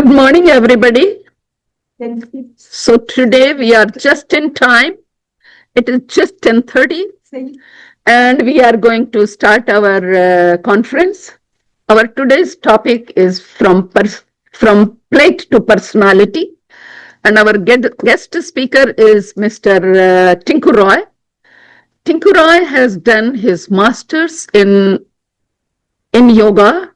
Good morning, everybody. So today we are just in time. It is just 10:30, and we are going to start our conference. Our today's topic is from plate to personality, and our guest speaker is Mr. Tinku Roy. Tinku Roy has done his masters in yoga,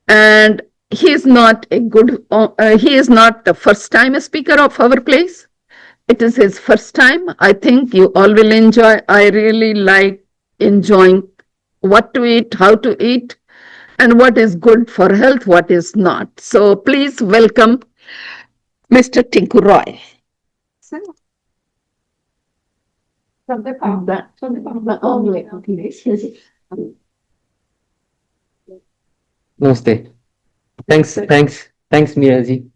and he is not he is not the first time a speaker of our place. It is his first time. I think you all will enjoy. I really like enjoying what to eat, how to eat, and what is good for health, what is not. So please welcome Mr. Tinku Roy. Namaste. Thanks, Miraji.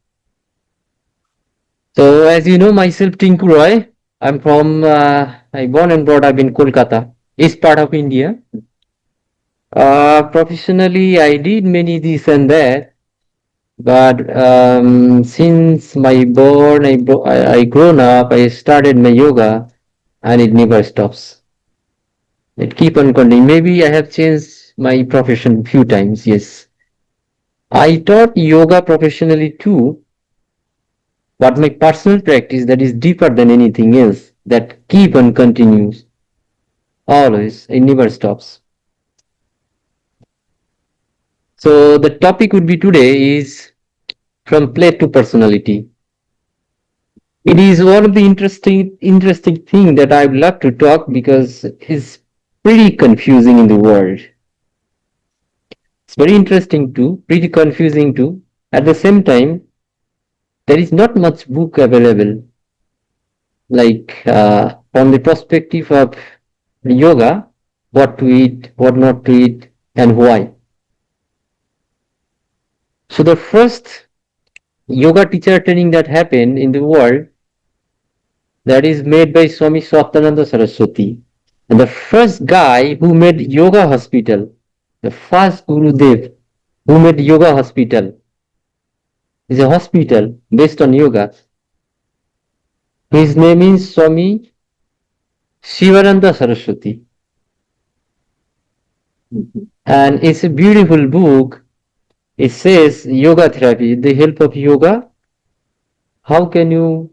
So, as you know, myself, Tinku Roy. I born and brought up in Kolkata, east part of India. Professionally, I did many this and that, but since my born, I grown up, I started my yoga, and it never stops. It keep on continuing. Maybe I have changed my profession few times. Yes, I taught yoga professionally too, but my personal practice that is deeper than anything else, that keep on continues always, it never stops. So the topic would be today is from play to personality. It is one of the interesting thing that I would love to talk because it's pretty confusing in the world. It's very interesting too, pretty confusing too. At the same time, there is not much book available, like from the perspective of yoga, what to eat, what not to eat, and why. So the first yoga teacher training that happened in the world, that is made by Swami Swatananda Saraswati. And the first guy who made yoga hospital, the first Gurudev who made yoga hospital, is a hospital based on yoga. His name is Swami Shivananda Saraswati. And it's a beautiful book. It says yoga therapy, the help of yoga. How can you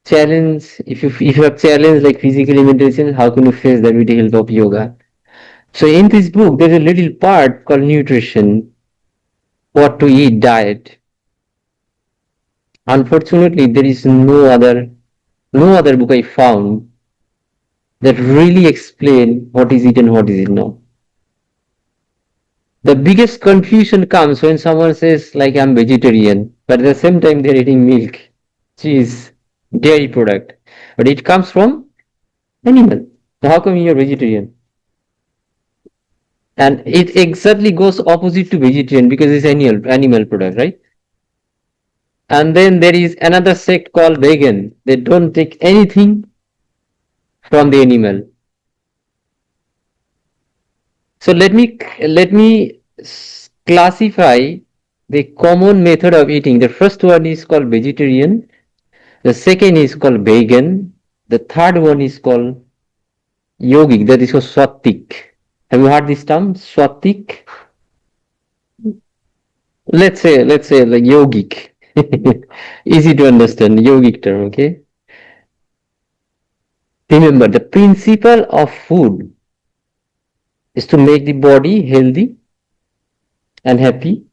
challenge, if you have challenge like physical limitation, how can you face that with the help of yoga? So in this book, there's a little part called nutrition, what to eat, diet. Unfortunately, there is no other book I found that really explain what is it and what is it not. The biggest confusion comes when someone says like I'm vegetarian, but at the same time they're eating milk, cheese, dairy product, but it comes from animal. So how come you're vegetarian? And it exactly goes opposite to vegetarian because it's animal product, right? And then there is another sect called vegan. They don't take anything from the animal. So let me classify the common method of eating. The first one is called vegetarian. The second is called vegan. The third one is called yogic. That is called swatik. Have you heard this term, swatik? Let's say like yogic. Easy to understand, yogic term. Okay. Remember, the principle of food is to make the body healthy and happy.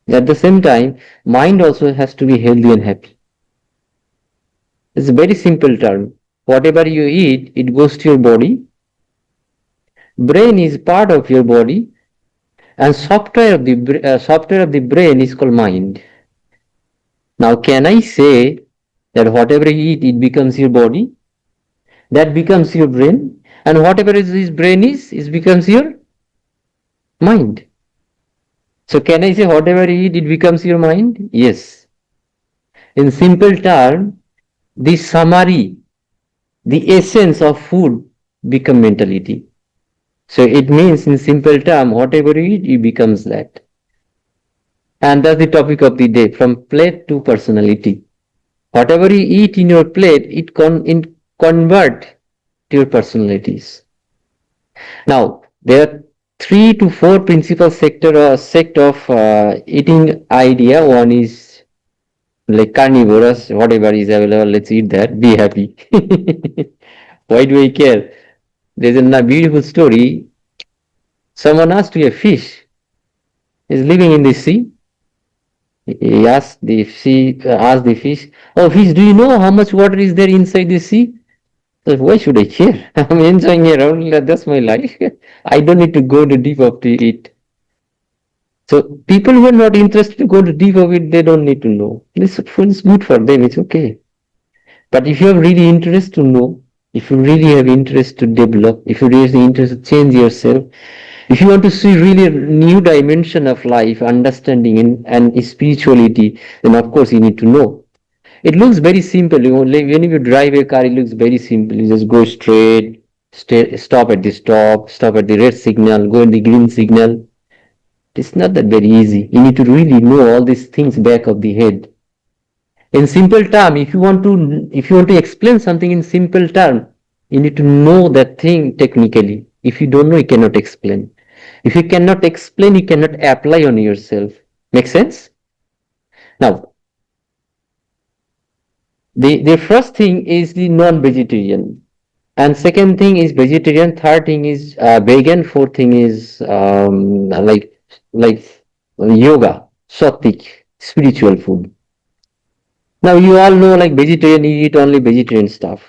At the same time, mind also has to be healthy and happy. It's a very simple term. Whatever you eat, it goes to your body. Brain is part of your body, and software of the brain is called mind. Now, can I say that whatever you eat, it becomes your body? That becomes your brain, and whatever his brain is, it becomes your mind. So, can I say whatever you eat, it becomes your mind? Yes. In simple term, the summary, the essence of food become mentality. So it means in simple term, whatever you eat, it becomes that. And that's the topic of the day, from plate to personality. Whatever you eat in your plate, it convert to your personalities. Now, there are 3 to 4 principal sect of eating idea. One is like carnivorous, whatever is available, let's eat that, be happy. Why do I care? There's a beautiful story. Someone asked to a fish, is living in the sea. He asked the fish, "Oh, fish, do you know how much water is there inside the sea?" So why should I care? I'm enjoying around. That's my life. I don't need to go to deep of it. So people who are not interested to go to deep of it, they don't need to know. This is good for them. It's okay. But if you have really interest to know, if you really have interest to develop, if you really have interest to change yourself, if you want to see really a new dimension of life, understanding and spirituality, then of course you need to know. It looks very simple. Like when you drive a car, it looks very simple. You just go straight, stop at the stop at the red signal, go in the green signal. It's not that very easy. You need to really know all these things back of the head. In simple term, if you want to explain something in simple term, you need to know that thing technically. If you don't know, you cannot explain. If you cannot explain, you cannot apply on yourself. Make sense? Now, the first thing is the non-vegetarian, and second thing is vegetarian. Third thing is vegan. Fourth thing is like yoga, sattvic, spiritual food. Now you all know like vegetarian, you eat only vegetarian stuff.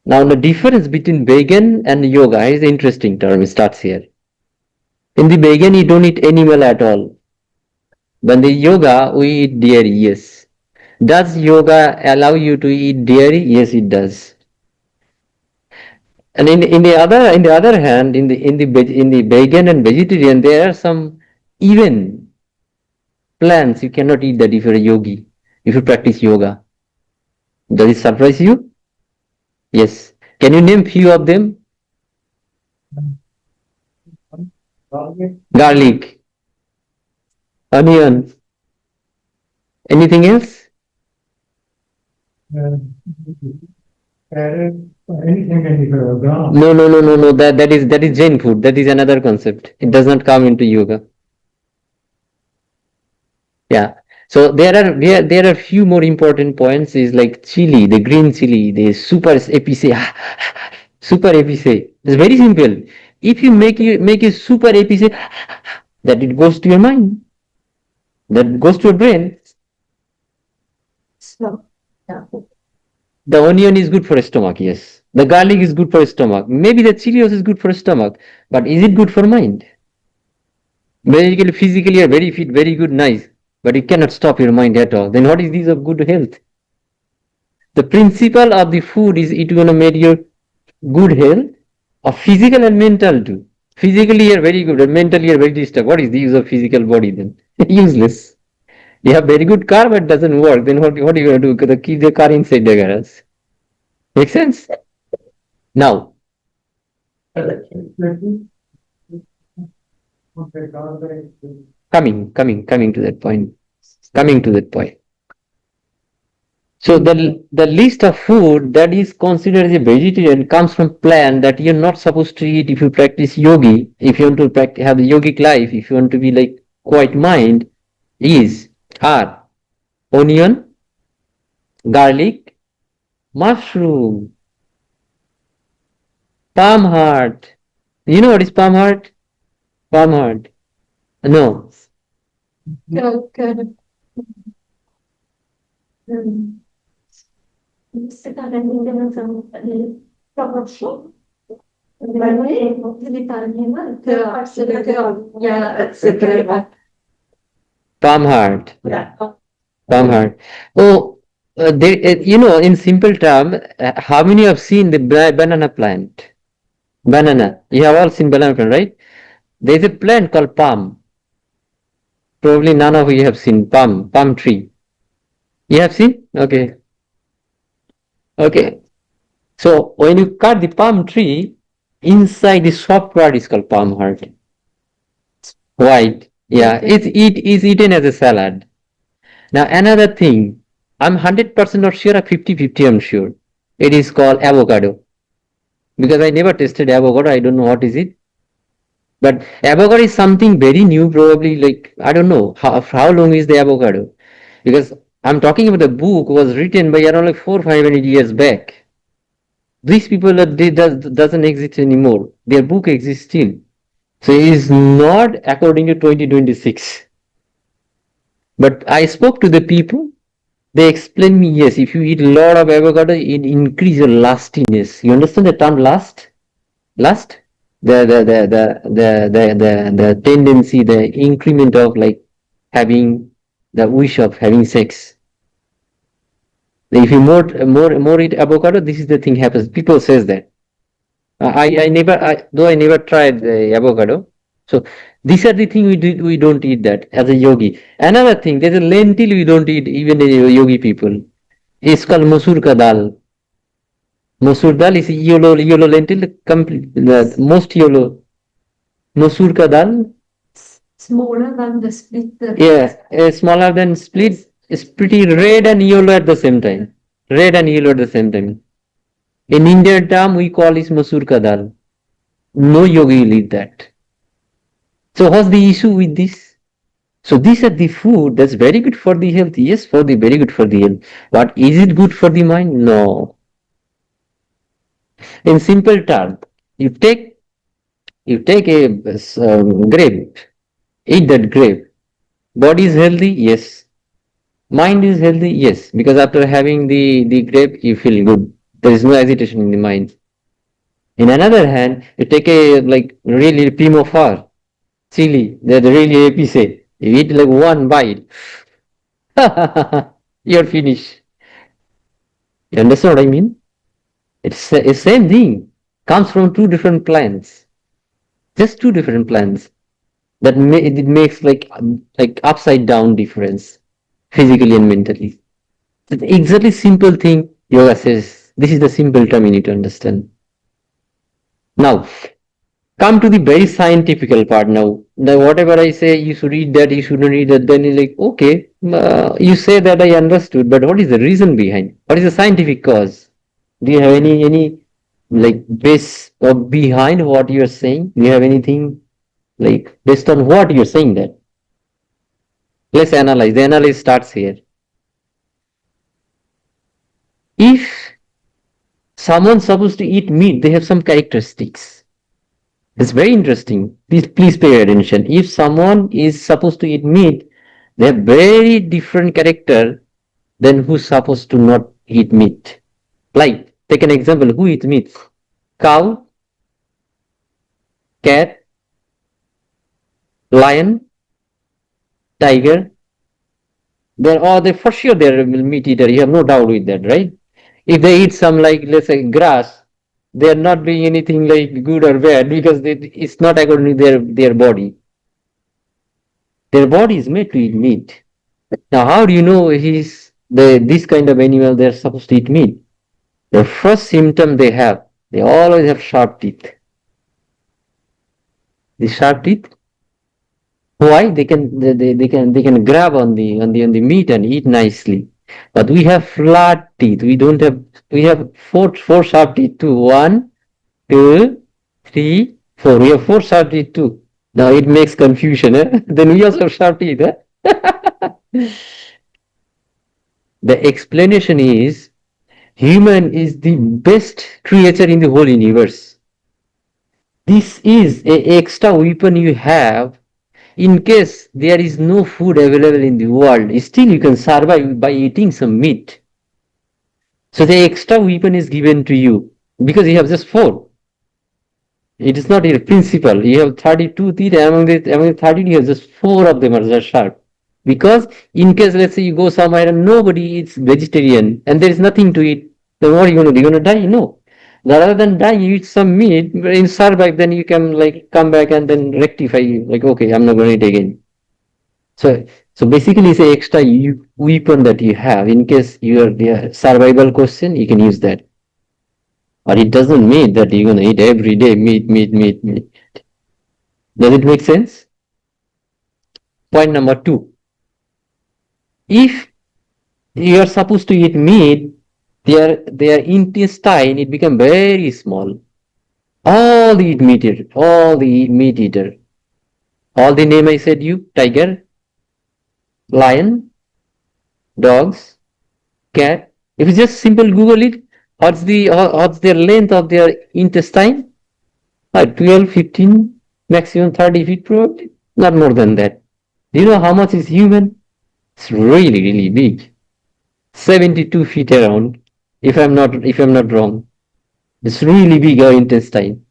Now the difference between vegan and yoga is the interesting term. It starts here. In the vegan, you don't eat animal at all. When the yoga, we eat dairy. Yes. Does yoga allow you to eat dairy? Yes, it does. And in the other hand, in the vegan and vegetarian, there are some even plants you cannot eat that if you're a yogi, if you practice yoga. Does it surprise you? Yes. Can you name few of them? Garlic, onion, anything else? Anything in the ground. No. That is Jain food. That is another concept. It does not come into yoga. Yeah. So there are few more important points. Is like chili, the green chili, the super epice, super epice. It's very simple. If you make a super epice, that it goes to your mind, that goes to your brain. So, yeah. The onion is good for stomach, yes. The garlic is good for stomach. Maybe the chili also is good for stomach, but is it good for mind? Basically, physically, you're very fit, very good, nice, but you cannot stop your mind at all. Then what is this of good health? The principle of the food is it gonna make your good health, of physical and mental too. Physically, you're very good, and mentally, you're very disturbed. What is the use of physical body then? Useless. You have very good car, but it doesn't work. Then what are you gonna do? Keep the car inside the garage. Make sense? Now, coming to that point. Coming to that point. So the list of food that is considered as a vegetarian comes from plant that you're not supposed to eat if you practice yogi. If you want to have the yogic life, if you want to be like quiet mind, are onion, garlic, mushroom, palm heart. You know what is palm heart? Palm heart. No. Palm heart. Palm heart. Oh, in simple term, how many have seen the banana plant? Banana. You have all seen banana plant, right? There is a plant called palm. Probably none of you have seen palm tree. You have seen? Okay. Okay. So when you cut the palm tree, inside the soft part is called palm heart. White. Yeah, it is eaten as a salad. Now another thing, I'm 100% not sure, or 50-50 I'm sure. It is called avocado. Because I never tasted avocado, I don't know what is it. But avocado is something very new, probably like I don't know how long is the avocado. Because I'm talking about the book was written by around like 400-500 years back. These people doesn't exist anymore. Their book exists still. So it is not according to 2026. But I spoke to the people. They explained me, yes, if you eat a lot of avocado, it increase your lastiness. You understand the term last? Last? The tendency, the increment of like having the wish of having sex. If you more eat avocado, this is the thing happens. People says that. Though I never tried the avocado. So these are the thing we don't eat that as a yogi. Another thing, there's a lentil we don't eat even the yogi people. It's called Masoor ka dal. Masoor dal is yellow lentil, complete, the most yellow. Masoor ka dal, Smaller than the split. yeah, smaller than split. It's pretty red and yellow at the same time. Red and yellow at the same time. In Indian term, we call it Masoor ka dal. No yogi will eat that. So what's the issue with this? So these are the food that's very good for the health. Yes, very good for the health. But is it good for the mind? No. In simple terms, you take a grape, eat that grape. Body is healthy, yes. Mind is healthy, yes. Because after having the grape, you feel good. There is no agitation in the mind. In another hand, you take a like really primofar, chili, that really epicate. You eat like one bite, you're finished. You understand what I mean? It's the same thing. Comes from two different plants. Just two different plants. It makes like upside down difference, physically and mentally. It's exactly simple thing yoga says. This is the simple term you need to understand. Now, come to the very scientific part now. Now, whatever I say, you should read that, you shouldn't read that, then you're like, okay, you say that I understood, but what is the reason behind? What is the scientific cause? Do you have any like base or behind what you're saying? Do you have anything like based on what you're saying that? Let's analyze. The analysis starts here. If someone's supposed to eat meat, they have some characteristics. It's very interesting. Please pay attention. If someone is supposed to eat meat, they have very different character than who's supposed to not eat meat. Like, take an example. Who eats meat? Cow, cat, lion, tiger. They for sure they're meat eater. You have no doubt with that, right? If they eat some like let's say grass, they are not doing anything like good or bad because it's not according to their body. Their body is made to eat meat. Now, how do you know this kind of animal they're supposed to eat meat? The first symptom they always have sharp teeth. The sharp teeth. Why? They can grab on the meat and eat nicely. But we have flat teeth. We have four sharp teeth too. 1, 2, 3, 4. We have 4 sharp teeth too. Now it makes confusion. Then we also have sharp teeth. The explanation is human is the best creature in the whole universe. This is an extra weapon you have in case there is no food available in the world. Still you can survive by eating some meat. So the extra weapon is given to you because you have just 4. It is not a principle. You have 32 teeth, among the 30 you have just 4 of them are just sharp. Because in case let's say you go somewhere and nobody eats vegetarian and there is nothing to eat, then what are you gonna do? You're gonna die? No. Rather than dying, you eat some meat, in survive, then you can like come back and then rectify, like okay, I'm not gonna eat again. So basically it's an extra weapon that you have in case the survival question, you can use that. But it doesn't mean that you're gonna eat every day meat. Does it make sense? point number 2. If you are supposed to eat meat, their intestine, it become very small. All the meat eater, all the meat eater, all the name I said you, tiger, lion, dogs, cat. If you just simple Google it, what's their length of their intestine? 12, 15, maximum 30 feet probably, not more than that. Do you know how much is human? It's really, really big. 72 feet around, if I'm not wrong. It's really big, our intestine.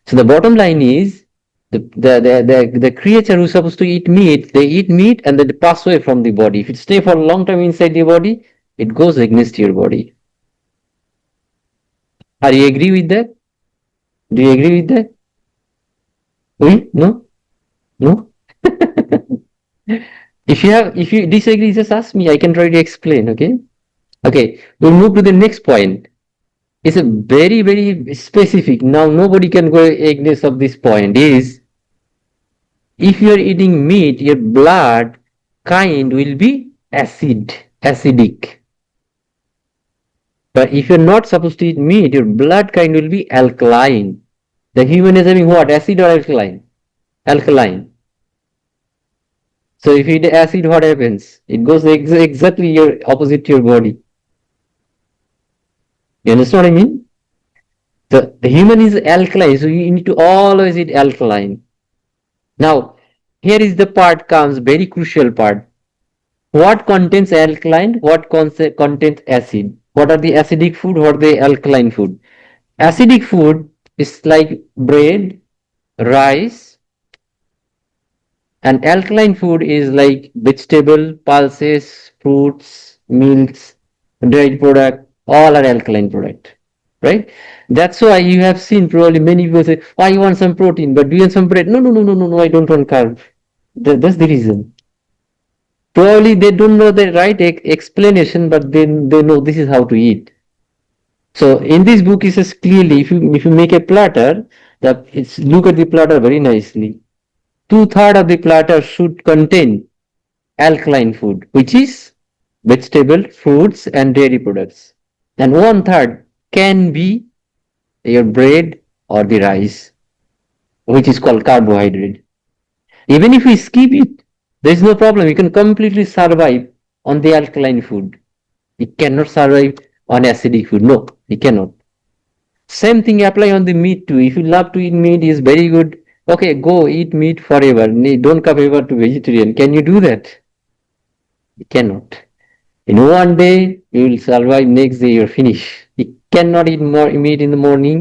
So the bottom line is the creature who's supposed to eat meat, they eat meat and then they pass away from the body. If it stay for a long time inside the body, it goes against your body. Are you agree with that? Do you agree with that? Oui? No? No? If you disagree, just ask me. I can try to explain, okay? Okay, we'll move to the next point. It's a very, very specific. Now nobody can go against of this point is if you are eating meat, your blood kind will be acidic. But if you're not supposed to eat meat, your blood kind will be alkaline. The human is having what? Acid or alkaline? Alkaline. So if you eat acid, what happens? It goes exactly your opposite to your body. You understand what I mean? The human is alkaline, so you need to always eat alkaline. Now, here is the part comes very crucial part. What contains alkaline? What contains acid? What are the acidic food? What are the alkaline food? Acidic food is like bread, rice, and alkaline food is like vegetable, pulses, fruits, milks, dried product, all are alkaline product, right? That's why you have seen probably many people say, "Why you want some protein, but do you want some bread?" No, I don't want carb. That's the reason. Probably they don't know the right explanation, but then they know this is how to eat. So in this book it says clearly, if you make a platter, that it's look at the platter very nicely. 2/3 of the platter should contain alkaline food, which is vegetable, fruits, and dairy products, and 1/3 can be your bread or the rice, which is called carbohydrate. Even if we skip it, there is no problem. You can completely survive on the alkaline food. You cannot survive on acidic food. No, you cannot. Same thing apply on the meat too. If you love to eat meat, is very good. Okay, go eat meat forever. Don't come ever to vegetarian. Can you do that? You cannot. In one day, you will survive. Next day, you're finished. You cannot eat more meat in the morning,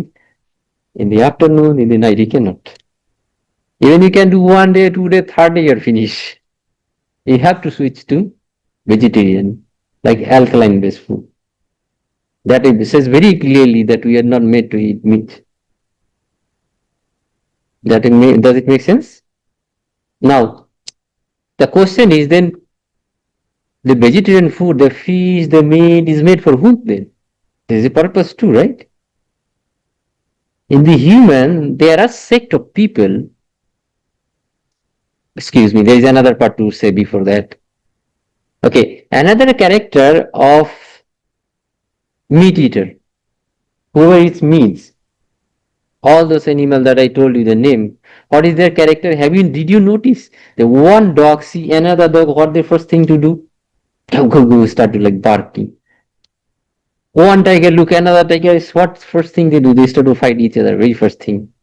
in the afternoon, in the night. You cannot. Even you can do 1 day, 2 day, third day, you're finished. You have to switch to vegetarian, like alkaline based food. That it says very clearly that we are not made to eat meat. Does it make sense? Now, the question is then, the vegetarian food, the fish, the meat is made for whom then? There is a purpose too, right? In the human, there are sect of people. Excuse me, there is another part to say before that. Okay, another character of meat eater, whoever eats meats, all those animals that I told you the name, what is their character? Did you notice the one dog see another dog, what the first thing to do? Go start to like barking. One tiger look another tiger, is what first thing they do? They start to fight each other, very first thing.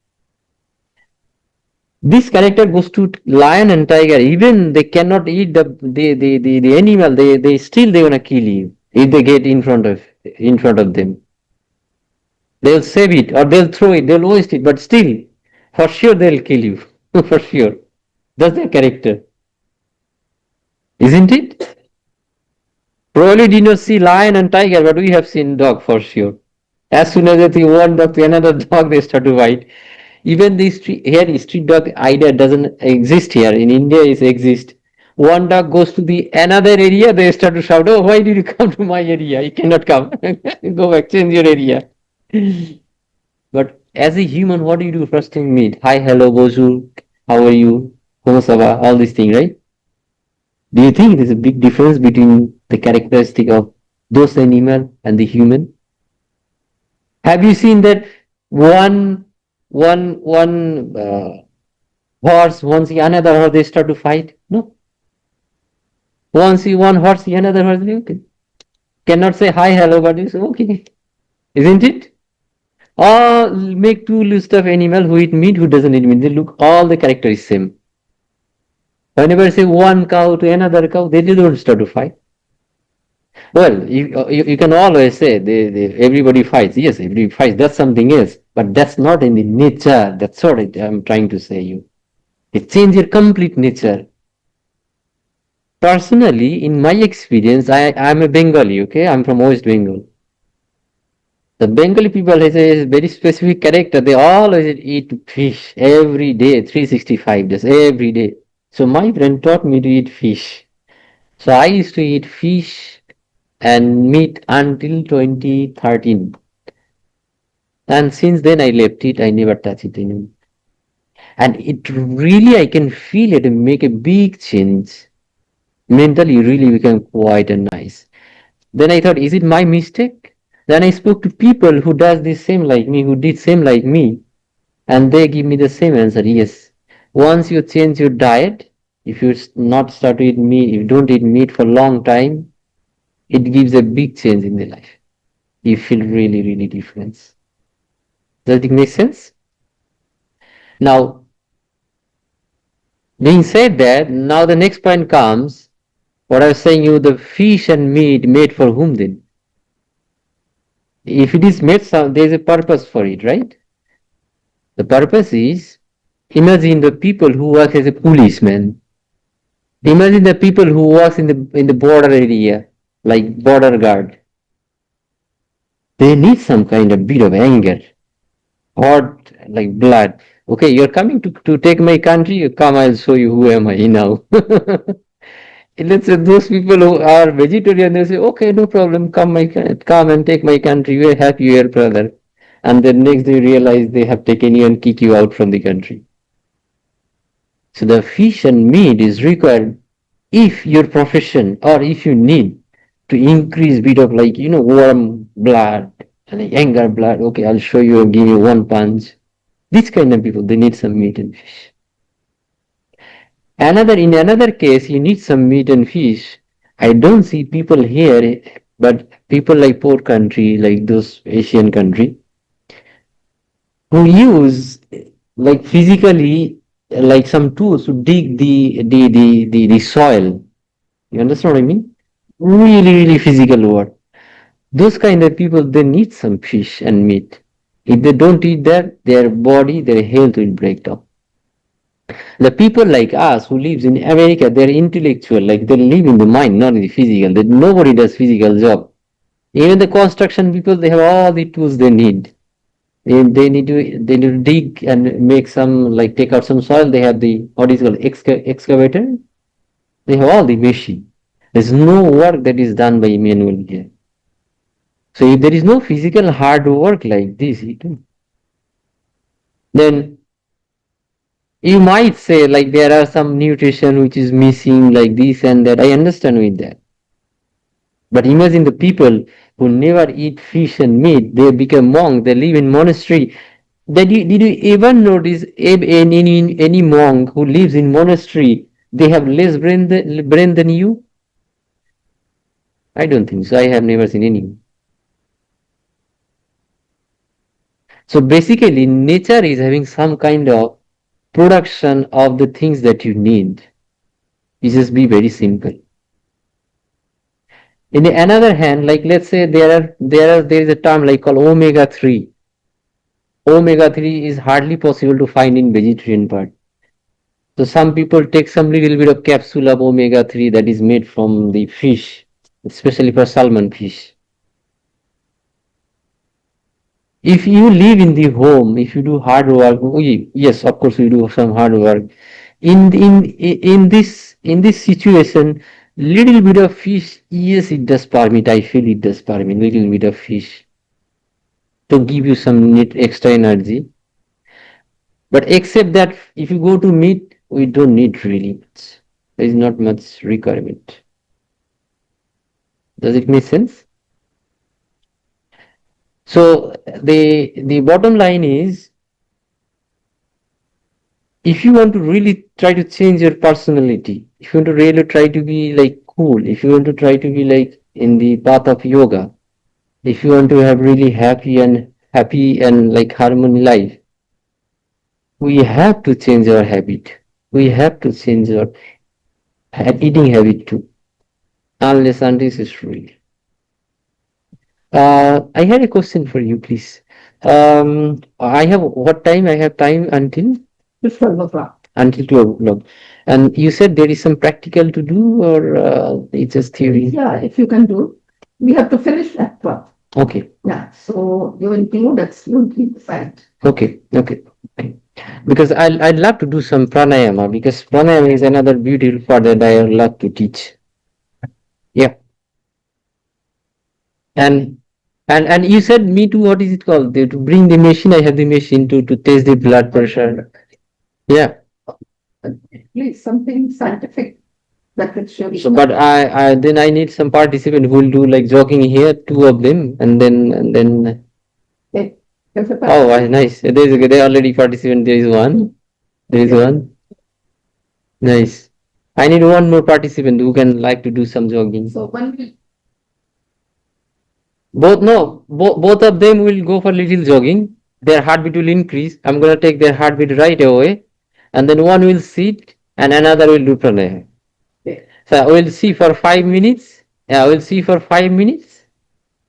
This character goes to lion and tiger. Even they cannot eat the animal. They still they wanna kill you if they get in front of them. They'll save it or they'll throw it. They'll waste it, but still, for sure they'll kill you. For sure, that's their character, isn't it? Probably did not see lion and tiger, but we have seen dog for sure. As soon as they see one dog to another dog, they start to fight. Even the street dog idea doesn't exist here. In India, it exists. One dog goes to the another area, they start to shout, "Oh, why did you come to my area? You cannot come. Go back, change your area." But as a human, what do you do first thing meet? Hi, hello, bonjour, how are you? Komo ça va? All these things, right? Do you think there's a big difference between the characteristic of those animal and the human? Have you seen that one horse, once see another horse, they start to fight? No. Once see one horse, see another horse, they okay. Cannot say hi, hello, but you say okay. Isn't it? Or make two list of animal who eat meat, who doesn't eat meat. They look all the character is same. Whenever I say one cow to another cow, they don't start to fight. Well, you can always say everybody fights. Yes, everybody fights. That's something else. But that's not in the nature. That's what I'm trying to say you. It changes your complete nature. Personally, in my experience, I'm a Bengali, okay? I'm from West Bengal. The Bengali people has a very specific character. They always eat fish every day, 365 days, every day. So my friend taught me to eat fish. So I used to eat fish and meat until 2013. And since then I left it, I never touch it anymore. And it really, I can feel it make a big change. Mentally, really become quite a nice. Then I thought, is it my mistake? Then I spoke to people who does the same like me, who did same like me, and they give me the same answer. Yes, once you change your diet, if you not start to eat meat, if you don't eat meat for a long time, it gives a big change in the life. You feel really, really different. Does it make sense? Now, being said that, now the next point comes. What I was saying you, the fish and meat made for whom then? If it is made, there is a purpose for it, right? The purpose is, imagine the people who work as a policeman. Imagine the people who work in the border area, like border guard. They need some kind of bit of anger, hot like blood. Okay, you're coming to take my country, you come, I'll show you who am I now. Let's say those people who are vegetarian, they say, okay, no problem, come and take my country, we're happy here, brother. And then next they realize they have taken you and kick you out from the country. So the fish and meat is required if your profession or if you need to increase bit of like, warm blood and like anger blood. Okay, I'll show you and give you one punch. These kind of people, they need some meat and fish. In another case, you need some meat and fish. I don't see people here, but people like poor country, like those Asian country, who use like physically like some tools to dig the soil. You understand what I mean? Really, really physical work. Those kind of people, they need some fish and meat. If they don't eat that, their body, their health will break down. The people like us who lives in America, they're intellectual, like they live in the mind, not in the physical. Nobody does physical job. Even the construction people, they have all the tools they need. They need to dig and make some, like take out some soil. They have the, what is called, excavator. They have all the machine. There's no work that is done by manual here. So if there is no physical hard work like this, then you might say like there are some nutrition which is missing, like this and that. I understand with that. But imagine the people who never eat fish and meat, they become monk, they live in monastery. Did you ever notice any monk who lives in monastery, they have less brain than you? I don't think so. I have never seen any. So basically, nature is having some kind of production of the things that you need. You just be very simple. In the another hand, like let's say there is a term like called omega 3. Omega 3 is hardly possible to find in vegetarian part. So some people take some little bit of capsule of omega 3 that is made from the fish, especially for salmon fish. If you live in the home, if you do hard work, yes, of course we do some hard work. In this situation, little bit of fish, yes, it does permit. I feel it does permit little bit of fish to give you some extra energy. But except that, if you go to meat, we don't need really much. There is not much requirement. Does it make sense? So the bottom line is, if you want to really try to change your personality, if you want to really try to be like cool, if you want to try to be like in the path of yoga, if you want to have really happy and like harmony life, we have to change our habit. We have to change our eating habit too, unless until it's real. I had a question for you, please. I have what time? I have time until 12 o'clock. until 12 o'clock. And you said there is some practical to do, or it's just theory? Yeah, if you can do. We have to finish at 12. Okay, Yeah, so you include absolutely the fact. okay, okay. Okay. Because I'd love to do some pranayama, because pranayama is another beautiful part that I would love to teach. Yeah. And and you said me too, what is it called? To bring the machine, I have the machine to test the blood pressure. Yeah. Please, something scientific that will show you. So, but I then I need some participant who will do like jogging here, two of them, and then. Okay. There's a Oh, nice. There already participant. There is one. There is one. Nice. I need one more participant who can like to do some jogging. So when we Both of them will go for little jogging. Their heartbeat will increase. I'm gonna take their heartbeat right away, and then one will sit and another will do pranayama. So we'll see for 5 minutes. Yeah, we'll see for 5 minutes.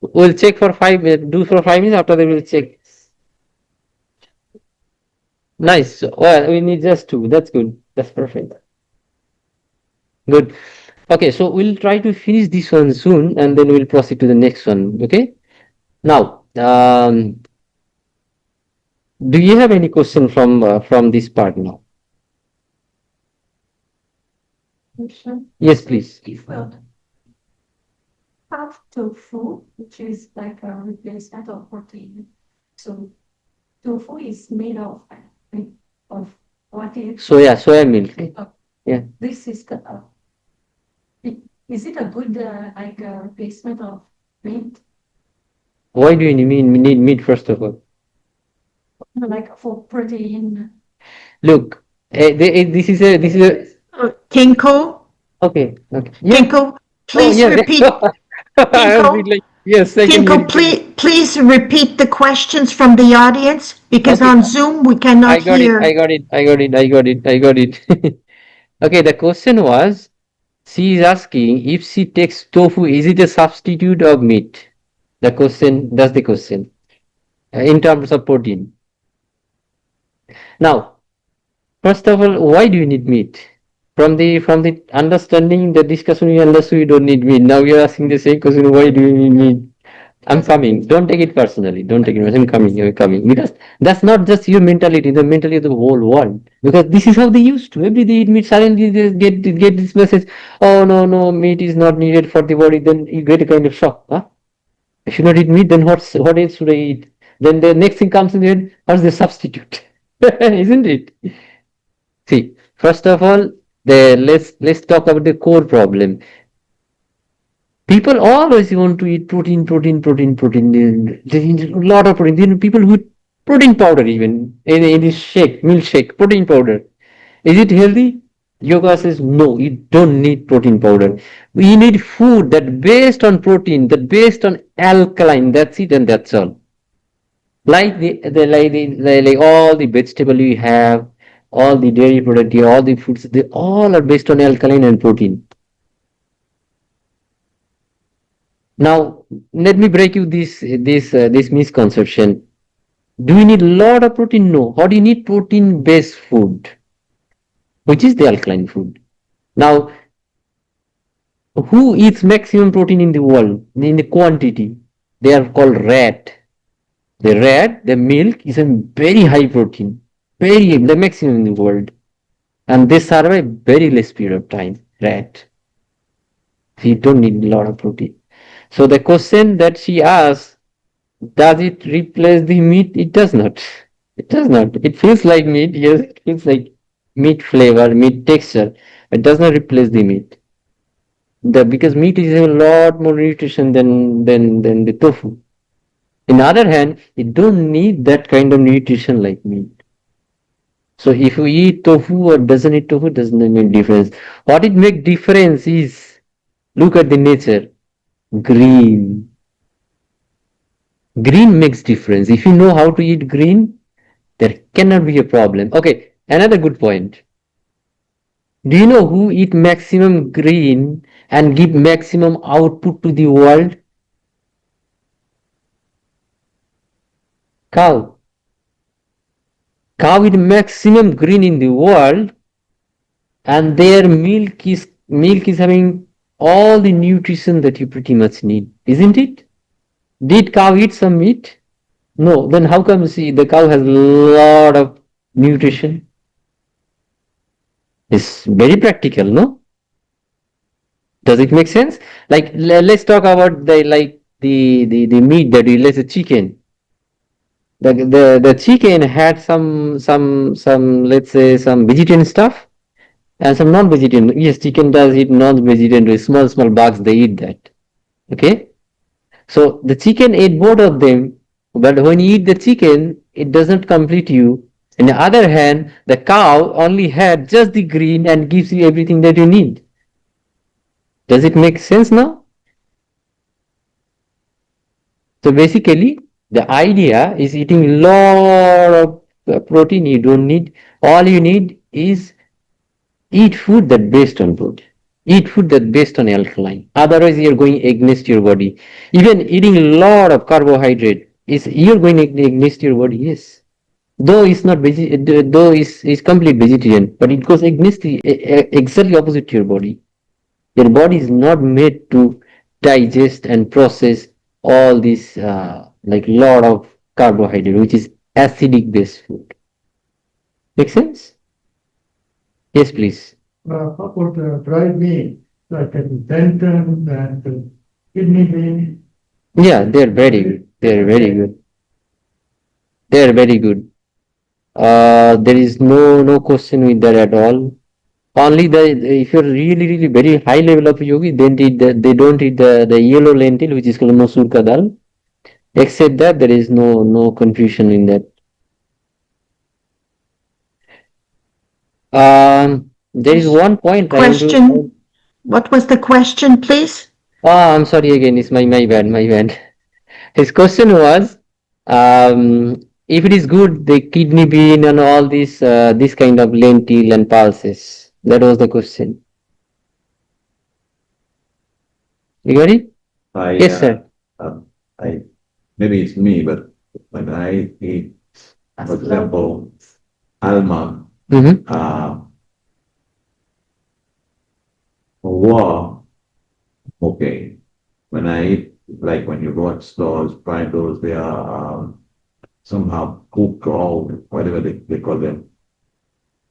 We'll check for do for 5 minutes. After that, we'll check. Nice. Well, we need just two. That's good. That's perfect. Good. Okay, so we'll try to finish this one soon, and then we'll proceed to the next one. Okay. Now, do you have any question from this part now? Yes, please. Well, have tofu, which is like a replacement of protein. So tofu is made of what is Soya milk. Yeah. this is the is it a good like a replacement of meat? Why do you need meat first of all? Like for protein. Look, this is a Kinko, okay. Okay. Yeah. Kinko, please yeah, repeat. I'll be like, yes, I can hear Kinko, please repeat the questions from the audience, because Okay. on Zoom we I cannot got hear. it. I got it. Okay, the question was, she is asking if she takes tofu, is it a substitute of meat? That's the question. In terms of protein. Now, first of all, why do you need meat? From the understanding, the discussion, we understood you don't need meat. Now you're asking the same question, why do you need meat? I'm coming. Don't take it personally. Don't take it personally. I'm coming. You're coming. Because that's not just your mentality, the mentality of the whole world. Because this is how they used to. Every day eat meat, suddenly they get this message, oh no, meat is not needed for the body. Then you get a kind of shock. Huh? I should not eat meat, then what else should I eat? Then the next thing comes in the head, what's the substitute? Isn't it? See, first of all, let's talk about the core problem. People always want to eat protein. They need a lot of protein. There are people who eat protein powder even in this shake, milkshake, protein powder. Is it healthy? Yoga says no, you don't need protein powder. We need food that based on protein, that based on alkaline. That's it, and that's all. Like like all the vegetable we have, all the dairy product, all the foods, they all are based on alkaline and protein. Now, let me break you this misconception. Do we need a lot of protein? No. How do you need protein-based food, which is the alkaline food? Now, who eats maximum protein in the world in the quantity? They are called rat. The milk is a very high protein, the maximum in the world, and they survive very less period of time. Rat. So you don't need a lot of protein. So the question that she asked, does it replace the meat? It does not. It does not. It feels like meat. Yes, it feels like meat flavor, meat texture. It does not replace the meat. Because meat is a lot more nutrition than the tofu. On the other hand, you don't need that kind of nutrition like meat. So if you eat tofu or doesn't eat tofu doesn't make difference. What it make difference is look at the nature. Green. Green makes difference. If you know how to eat green, there cannot be a problem. Okay, another good point. Do you know who eat maximum green and give maximum output to the world? Cow. Cow eat maximum green in the world, and their milk is having all the nutrition that you pretty much need, isn't it? Did cow eat some meat? No. Then how come see the cow has a lot of nutrition? It's very practical, no? Does it make sense? Like let's talk about the meat that we let's say chicken. The chicken had some let's say some vegetarian stuff and some non-vegetarian. Yes, chicken does eat non-vegetarian, small bugs, they eat that. Okay? So the chicken ate both of them, but when you eat the chicken, it doesn't complete you. On the other hand, the cow only had just the green and gives you everything that you need. Does it make sense now? So basically, the idea is eating a lot of protein. You don't need, all you need is eat food that based on protein. Eat food that based on alkaline. Otherwise, you're going against your body. Even eating a lot of carbohydrate you're going against your body. Yes, though it's not though it's complete vegetarian, but it goes against exactly opposite to your body. Your body is not made to digest and process all this like lot of carbohydrate, which is acidic based food. Make sense? Yes, please. How about dried meat, like plantain and kidney bean? Yeah, they're very good. They're very good. They're very good. There is no question with that at all. Only if you're really very high level of yogi, then they don't eat the yellow lentil, which is called masoor ka dal. Except that there is no confusion in that. There is one point I want to. Question. What was the question, please? I'm sorry again. It's my bad. His question was, if it is good, the kidney bean and all this kind of lentil and pulses. That was the question. You got it? Yes, sir. I maybe it's me, but when I eat, for example, almond, Mm-hmm. raw, okay. When I eat, like when you go at stores, buy those, they are somehow cooked or whatever they call them.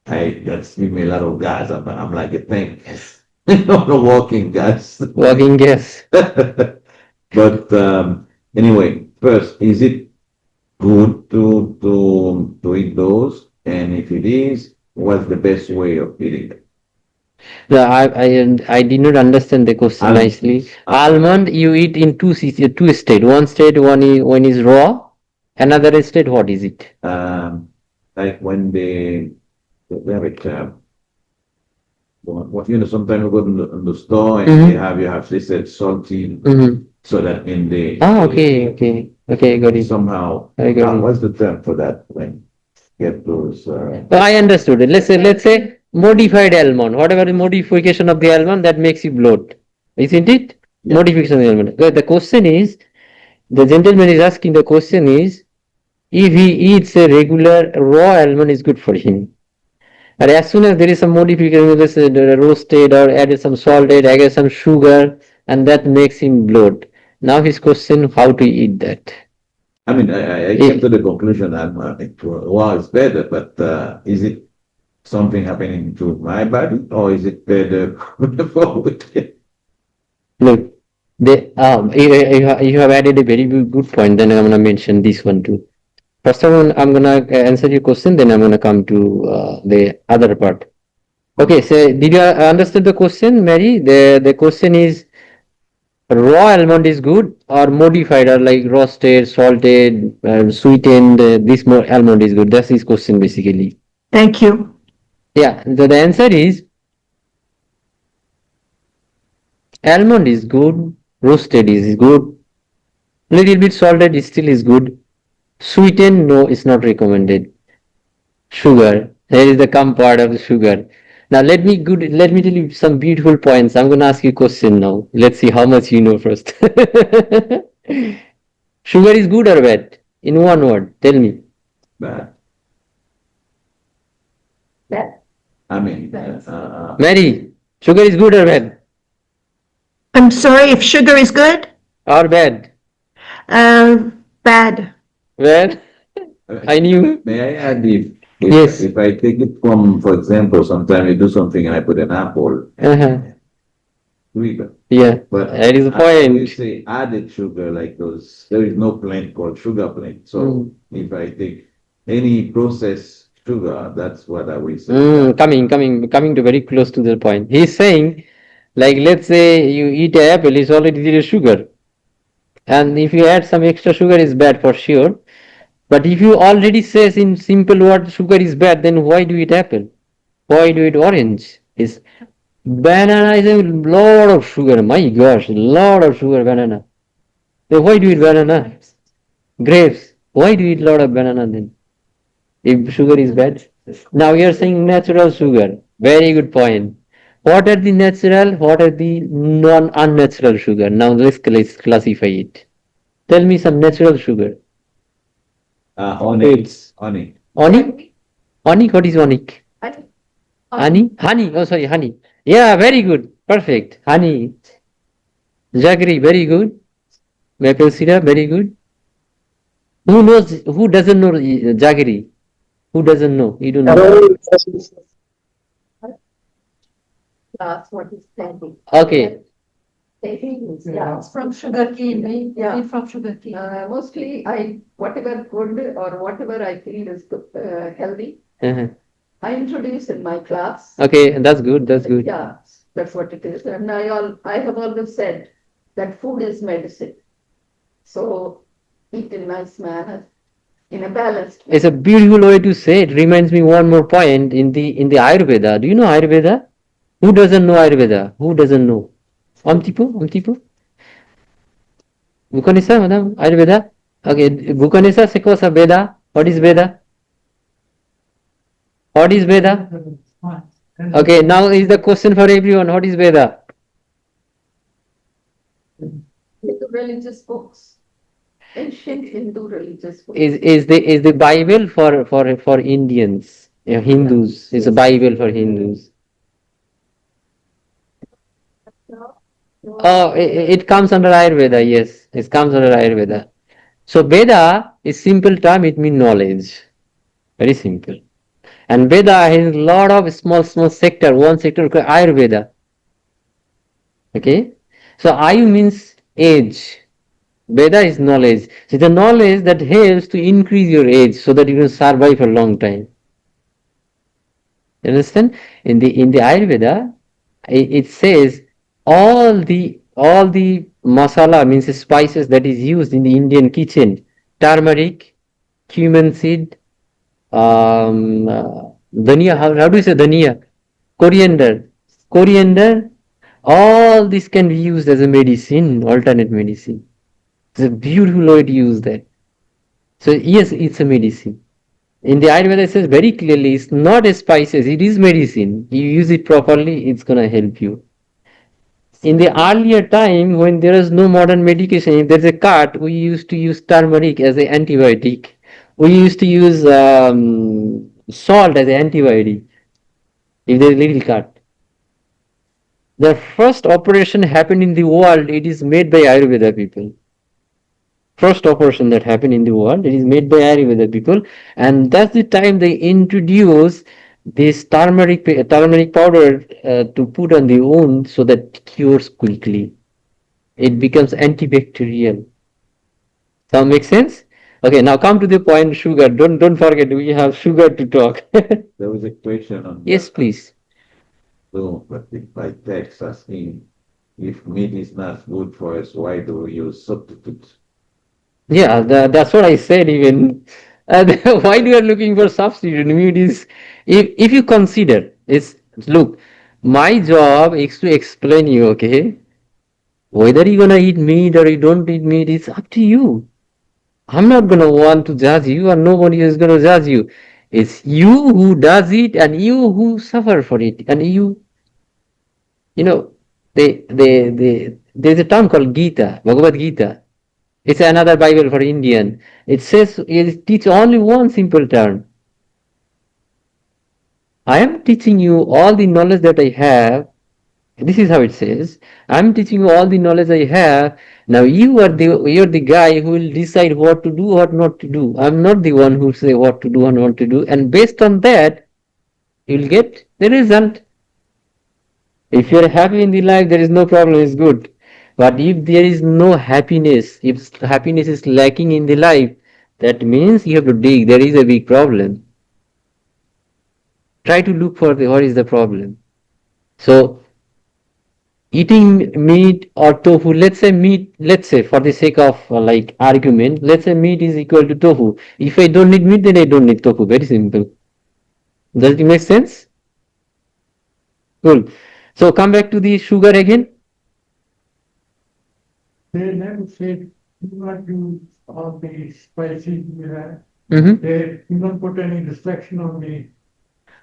That's give me a lot of gas. I'm like a tank. Not a walking gas. Walking gas. But anyway, first, is it good to eat those? And if it is, what's the best way of eating it? No, I did not understand the question Almond. nicely. Almond you eat in two state. One state one is raw, another state what is it? Like when they have it. Sometimes you go in the store and Mhm. you have they said salty, Mm-hmm. so that in the Okay, got it. somehow. I got it. What's the term for that? When get those. I understood it. Let's say modified almond. Whatever the modification of the almond that makes you bloat, isn't it? Yeah. Modification of the almond. The question is, the gentleman is asking. The question is, if he eats a regular raw almond, is good for him. And as soon as there is some modification, let's say roasted or added some salted, added some sugar, and that makes him bloat. Now his question, how to eat that? I mean, I came to the conclusion that it was better, but is it something happening to my body, or is it better for Look, you have added a very good point. Then I'm gonna mention this one too. First of all, I'm gonna answer your question. Then I'm gonna come to the other part. Okay, so did you understand the question, Mary? The question is raw almond is good or modified or like roasted, salted, sweetened. This more almond is good. That's his question basically. Thank you. Yeah, the answer is almond is good, roasted is good, little bit salted is still is good. Sweetened, no, it's not recommended. Sugar, here is the come part of the sugar. Now let me tell you some beautiful points. I'm gonna ask you a question now. Let's see how much you know first. Sugar is good or bad? In one word, tell me. Bad. That, I mean, Mary, sugar is good or bad? I'm sorry, if sugar is good? Or bad? Bad. Well, I knew. may I add Yes. if I take it from, for example, sometimes I do something and I put an apple, Uh-huh. sweeter. Yeah, But that is the you point. say added sugar, like those, there is no plant called sugar plant. So if I take any processed sugar, that's what I will say. Coming to very close to the point. He's saying, like, let's say you eat an apple, it's already there is sugar. And if you add some extra sugar, it's bad for sure. But if you already says in simple word sugar is bad, then why do you eat apple? Why do you eat orange? Is banana is a lot of sugar. My gosh, a lot of sugar banana. So why do you eat banana? Grapes. Why do you eat a lot of banana then? If sugar is bad. Now you are saying natural sugar. Very good point. What are the natural? What are the non-unnatural sugar? Now let's classify it. Tell me some natural sugar. Onyx, honey. Onic? Onic? What is onic? I, Honey? Honey. Oh, sorry, honey. Yeah, very good. Perfect. Honey. Jaggery, very good. Maple syrup, very good. Who knows? Who doesn't know jaggery? Who doesn't know? You don't know. that's what is standing. Okay. Yeah, it's from sugar cane, right? Yeah. Made from sugar cane. Mostly whatever good or whatever I feel is healthy, Uh-huh. I introduce in my class. Okay, that's good. That's good. Yeah, that's what it is. And I have always said that food is medicine. So eat in nice manner, in a balanced way. It's a beautiful way to say it. Reminds me one more point in the Ayurveda. Do you know Ayurveda? Who doesn't know Ayurveda? Who doesn't know? Amtipu? Bukanisa, madam? Ayurveda? Okay, Bukanisa sekosa Veda. What is Veda? What is Veda? Okay, now is the question for everyone. What is Veda? Hindu religious books, ancient Hindu religious books. Is the Bible for Indians, Hindus? It's a Bible for Hindus. Oh, it comes under Ayurveda. Yes, it comes under Ayurveda. So Veda is simple term. It means knowledge. Very simple. And Veda has a lot of small sector. One sector called Ayurveda. Okay. So Ayu means age. Veda is knowledge. So the knowledge that helps to increase your age so that you can survive for a long time. You understand? In the Ayurveda, it says all the masala means spices that is used in the Indian kitchen, turmeric, cumin seed, dhania. How do you say dhania? Coriander. All this can be used as a medicine, alternate medicine. It's a beautiful way to use that. So yes, it's a medicine. In the Ayurveda, it says very clearly, it's not a spices, it is medicine. You use it properly, it's gonna help you. In the earlier time, when there is no modern medication, if there's a cut, we used to use turmeric as an antibiotic. We used to use salt as an antibiotic. If there's a little cut. The first operation happened in the world, it is made by Ayurveda people. First operation that happened in the world, it is made by Ayurveda people, and that's the time they introduce this turmeric powder to put on the wound so that it cures quickly. It becomes antibacterial. Sound make sense? Okay, now come to the point. Sugar. Don't forget we have sugar to talk. There was a question on. Yes, please. So, but if by text asking if meat is not good for us, why do we use substitutes? Yeah, that's what I said even. Why do you are looking for substitute? Meat is, if you consider, it's, look, my job is to explain you, okay? Whether you're gonna eat meat or you don't eat meat, it's up to you. I'm not gonna want to judge you, and nobody is gonna judge you. It's you who does it and you who suffer for it. And you know, there's a term called Gita, Bhagavad Gita. It's another Bible for Indian. It says, it teach only one simple term. I am teaching you all the knowledge that I have. This is how it says. I'm teaching you all the knowledge I have. Now you're the guy who will decide what to do, what not to do. I'm not the one who will say what to do and what to do. And based on that, you'll get the result. If you're happy in the life, there is no problem, it's good. But if there is no happiness, if happiness is lacking in the life, that means you have to dig. There is a big problem. Try to look for what is the problem. So, eating meat or tofu, let's say for the sake of like argument, let's say meat is equal to tofu. If I don't need meat, then I don't need tofu. Very simple. Does it make sense? Cool. So come back to the sugar again. They never said, do not use all the spices we have. Mm-hmm. They don't put any restriction on the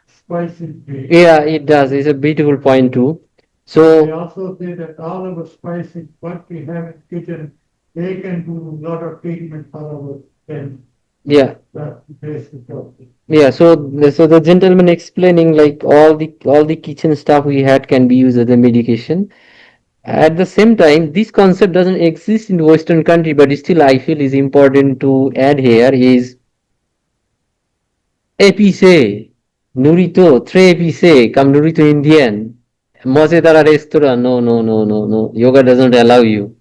spices we. Yeah, it does. It's a beautiful point too. They So, also say that all of the spices, what we have in kitchen, they can do a lot of treatment for our health. yeah, That's the basic of it. yeah. So the gentleman explaining like all the kitchen stuff we had can be used as a medication. At the same time, this concept doesn't exist in the Western country, but still I feel is important to add here is epice, Nurito, tre epice, come Nurito Indian, Mozetara restaurant. No, no, no, no, no. Yoga doesn't allow you.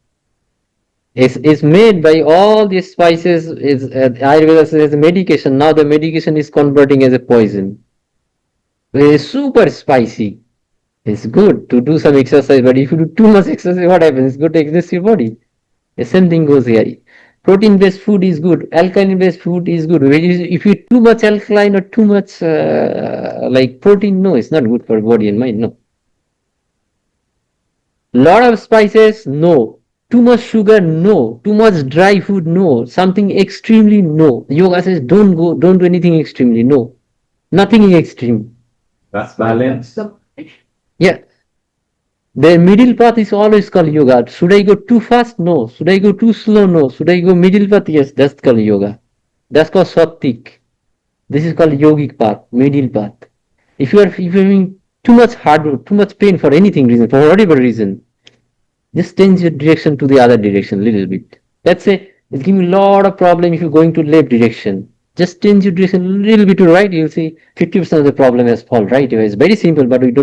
It's made by all these spices. Ayurveda says medication. Now the medication is converting as a poison. It's super spicy. It's good to do some exercise, but if you do too much exercise, what happens? It's good to exhaust your body. The same thing goes here. Protein-based food is good. Alkaline-based food is good. If you eat too much alkaline or too much like protein, no, it's not good for body and mind. No. Lot of spices, no. Too much sugar, no. Too much dry food, no. Something extremely, no. Yoga says don't do anything extremely, no. Nothing extreme. That's balance. Yeah. The middle path is always called yoga. Should I go too fast? No. Should I go too slow? No. Should I go middle path? Yes, that's called yoga. That's called Sattik. This is called yogic path, middle path. If you're having too much hard work, too much pain for anything reason, for whatever reason, just change your direction to the other direction a little bit. Let's say it's giving you a lot of problem if you're going to left direction. Just change your direction a little bit to right, you'll see 50% of the problem has fallen right. It's very simple, but we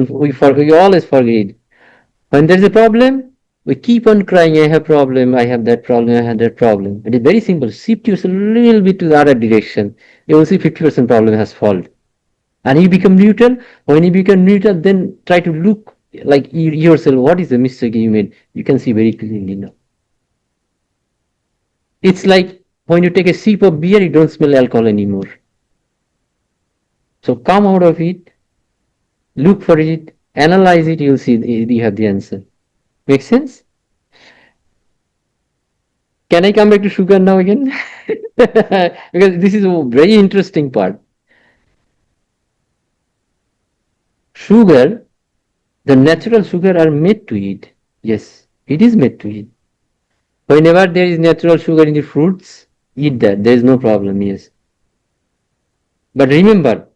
always forget. When there's a problem, we keep on crying, I have problem, I have that problem, I have that problem. It is very simple. Shift yourself a little bit to the other direction. You will see 50% problem has fallen. And you become neutral. When you become neutral, then try to look like yourself. What is the mistake you made? You can see very clearly now. It's like when you take a sip of beer, you don't smell alcohol anymore. So come out of it, look for it, analyze it, you'll see you have the answer. Make sense? Can I come back to sugar now again? Because this is a very interesting part. Sugar, the natural sugar are made to eat. Yes, it is made to eat. Whenever there is natural sugar in the fruits, eat that. There is no problem, yes. But remember,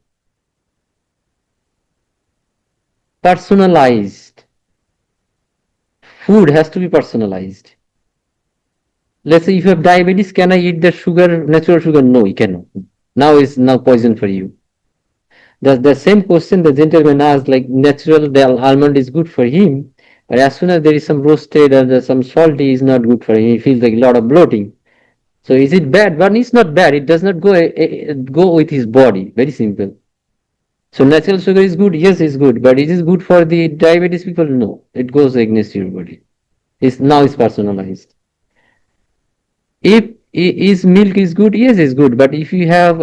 personalized. Food has to be personalized. Let's say if you have diabetes, can I eat the sugar, natural sugar? No, you cannot. Now it's now poison for you. The same question the gentleman asked, like natural the almond is good for him, but as soon as there is some roasted or some salty is not good for him, he feels like a lot of bloating. So is it bad? But it's not bad. It does not go with his body. Very simple. So natural sugar is good, yes, it's good, but it is good for the diabetes people? No, it goes against your body. It's personalized. If is milk is good, yes, it's good, but if you have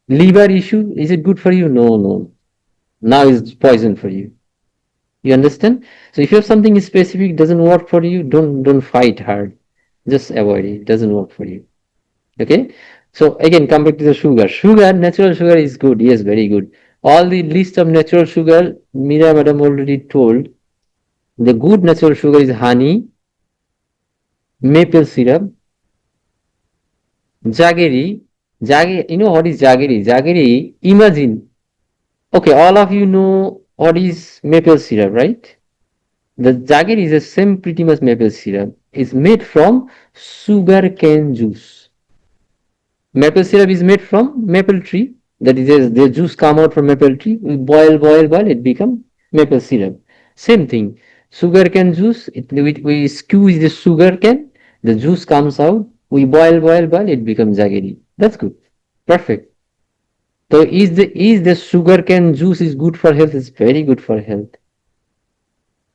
liver issue, is it good for you? No, no. Now it's poison for you. You understand? So if you have something specific doesn't work for you, don't fight hard. Just avoid it. It doesn't work for you. Okay? So again, come back to the sugar. Sugar, natural sugar is good. Yes, very good. All the list of natural sugar, Mira madam already told. The good natural sugar is honey, maple syrup, jaggery. You know what is jaggery? Jaggery, imagine. Okay, all of you know what is maple syrup, right? The jaggery is the same pretty much maple syrup. It's made from sugar cane juice. Maple syrup is made from maple tree. That is, the juice come out from maple tree. We boil, it become maple syrup. Same thing. Sugar cane juice, we squeeze the sugar cane, the juice comes out. We boil, it becomes jaggery. That's good. Perfect. So is the sugar cane juice is good for health? It's very good for health.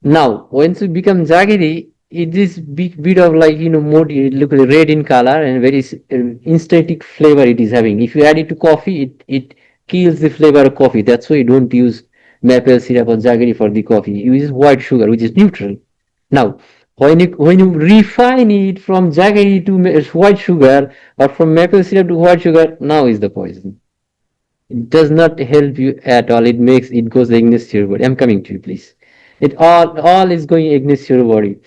Now, once it becomes jaggery, it is bit of like, more, look red in color and very instantly flavor it is having. If you add it to coffee, it kills the flavor of coffee. That's why you don't use maple syrup or jaggery for the coffee. You use white sugar, which is neutral. Now, when you refine it from jaggery to white sugar or from maple syrup to white sugar, now is the poison. It does not help you at all. It goes against your body. I'm coming to you, please. It all is going against your body.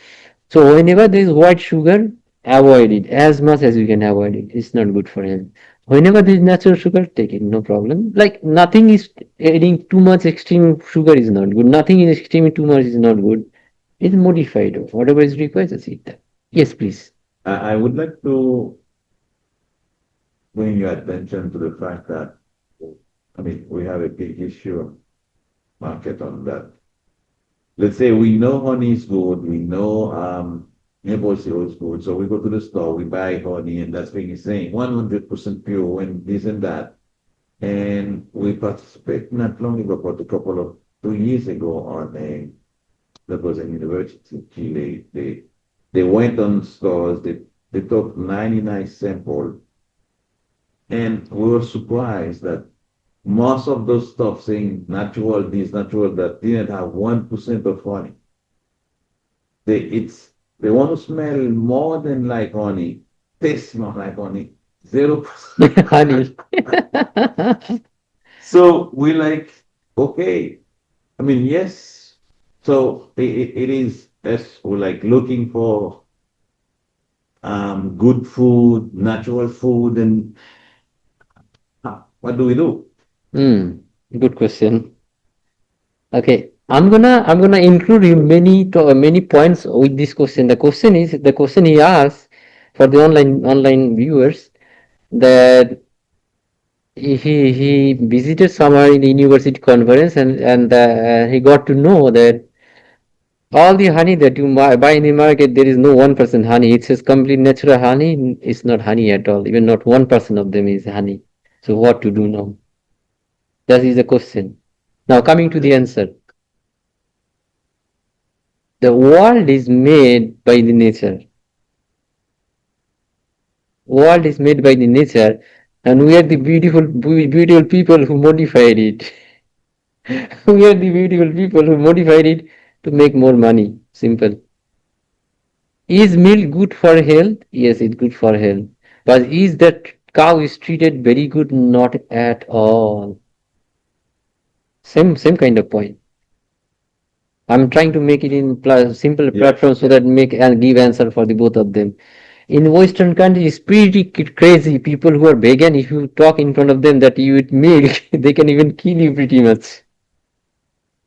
So whenever there is white sugar, avoid it as much as you can avoid it. It's not good for health. Whenever there is natural sugar, take it, no problem. Like nothing is adding too much extreme sugar is not good. Nothing is extreme too much is not good. It's modified. Whatever is required, just eat that. Yes, please. I would like to bring your attention to the fact that, I mean, we have a big issue market on that. Let's say we know honey is good, we know maple syrup is good, so we go to the store, we buy honey, and that's what he's saying 100% pure and this and that. And we participate not long ago, but a couple of 2 years ago on that was a university in Chile. They went on stores, they took 99 samples, and we were surprised that most of those stuff saying natural this, natural that didn't have 1% of honey. They want to smell more than like honey, taste more like honey, 0%. Honey. So we like, okay. I mean, yes. So it is as we're like looking for good food, natural food, and what do we do? Good question. Okay, I'm gonna include you many points with this question. The question he asked for the online viewers that he visited somewhere in the university conference and he got to know that all the honey that you buy in the market, there is no 1% honey. It says complete natural honey. It's not honey at all. Even not 1% of them is honey. So what to do now? That is the question. Now coming to the answer. The world is made by the nature. World is made by the nature, and we are the beautiful people who modified it. We are the beautiful people who modified it to make more money. Simple. Is milk good for health? Yes, it's good for health. But is that cow is treated very good? Not at all. Same kind of point. I'm trying to make it in simple platform so that make and give answer for the both of them. In Western countries, it's pretty crazy. People who are vegan, if you talk in front of them that you eat milk, they can even kill you pretty much.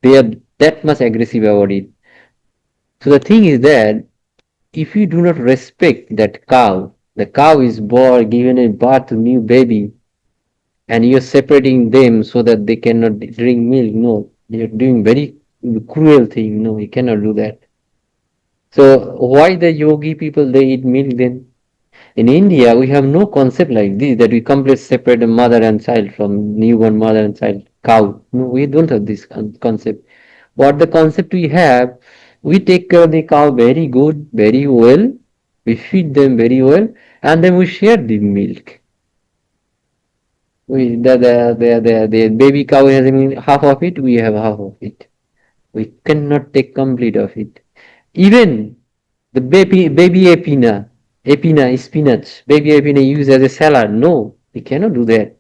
They are that much aggressive about it. So the thing is that if you do not respect that cow, the cow is born, given a birth to new baby, and you're separating them so that they cannot drink milk. No, you're doing very cruel thing. No, you cannot do that. So why the yogi people they eat milk then? In India, we have no concept like this that we completely separate the mother and child from newborn mother and child. cow. No, we don't have this concept. What the concept we have, we take care of the cow very good, very well. We feed them very well, and then we share the milk. The baby cow has half of it, we have half of it. We cannot take complete of it. Even the baby epina is spinach. Baby epina used as a salad. No, we cannot do that.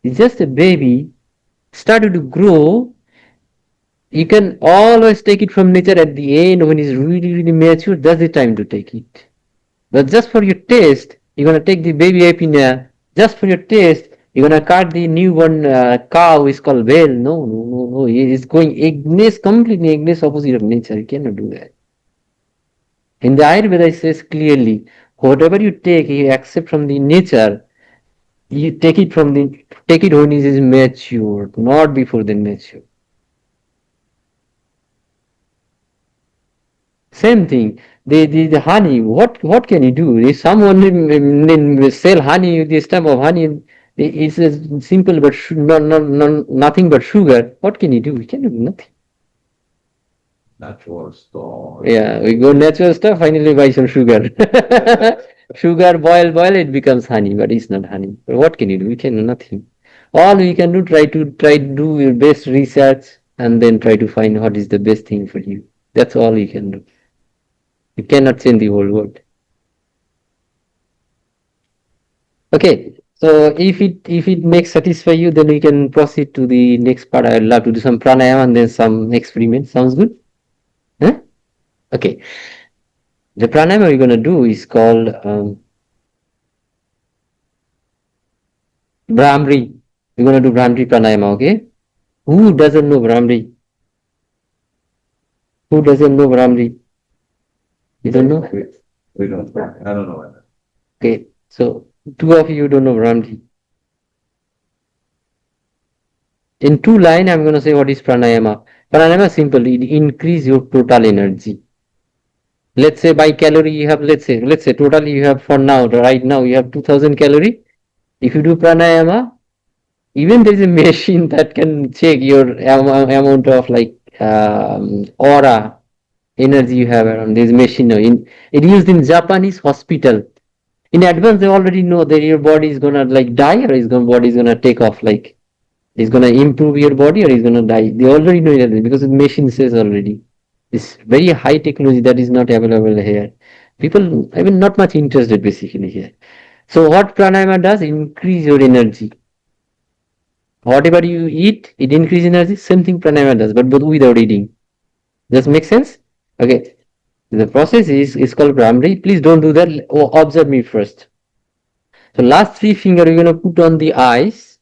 It's just a baby started to grow. You can always take it from nature at the end when it's really, really mature. That's the time to take it. But just for your taste, you're gonna take the baby epina. Just for your taste, you're gonna cut the newborn cow is called whale. No, no, no, no. It's going against, completely against opposite of nature. You cannot do that. In the Ayurveda, it says clearly, whatever you take, you accept from the nature. You take it when it is mature, not before then mature. Same thing. The honey. What can you do? If someone sell honey, this type of honey, it's a simple but nothing but sugar. What can you do? We can do nothing. Natural store. Yeah, we go natural stuff. Finally, buy some sugar. Sugar, boil, it becomes honey, but it's not honey. But what can you do? We can do nothing. All we can do, try to do your best research and then try to find what is the best thing for you. That's all you can do. You cannot change the whole world. Okay, so if it makes satisfy you, then we can proceed to the next part. I'd love to do some pranayama and then some experiment. Sounds good? Huh? Okay. The pranayama we're gonna do is called Brahmri. We're gonna do Brahmri pranayama, okay? Who doesn't know Brahmri? Who doesn't know Brahmri? You don't know? We don't, I don't know. Okay, so two of you don't know Brahmri. In two lines, I'm gonna say what is pranayama. Pranayama is simple. It increase your total energy. Let's say by calorie you have, let's say totally you have for now, right now you have 2000 calorie. If you do pranayama, even there is a machine that can check your amount of like aura energy you have around this machine. It used in Japanese hospital. In advance, they already know that your body is gonna like die or body is gonna take off. Like it's gonna improve your body or it's gonna die. They already know it because the machine says already. It's very high technology that is not available here. People, I mean, not much interested basically here. So what pranayama does, increase your energy. Whatever you eat, it increases energy. Same thing pranayama does, but without eating. Does make sense? Okay. The process is called Brahmari. Please don't do that. Observe me first. So last three finger you're gonna put on the eyes.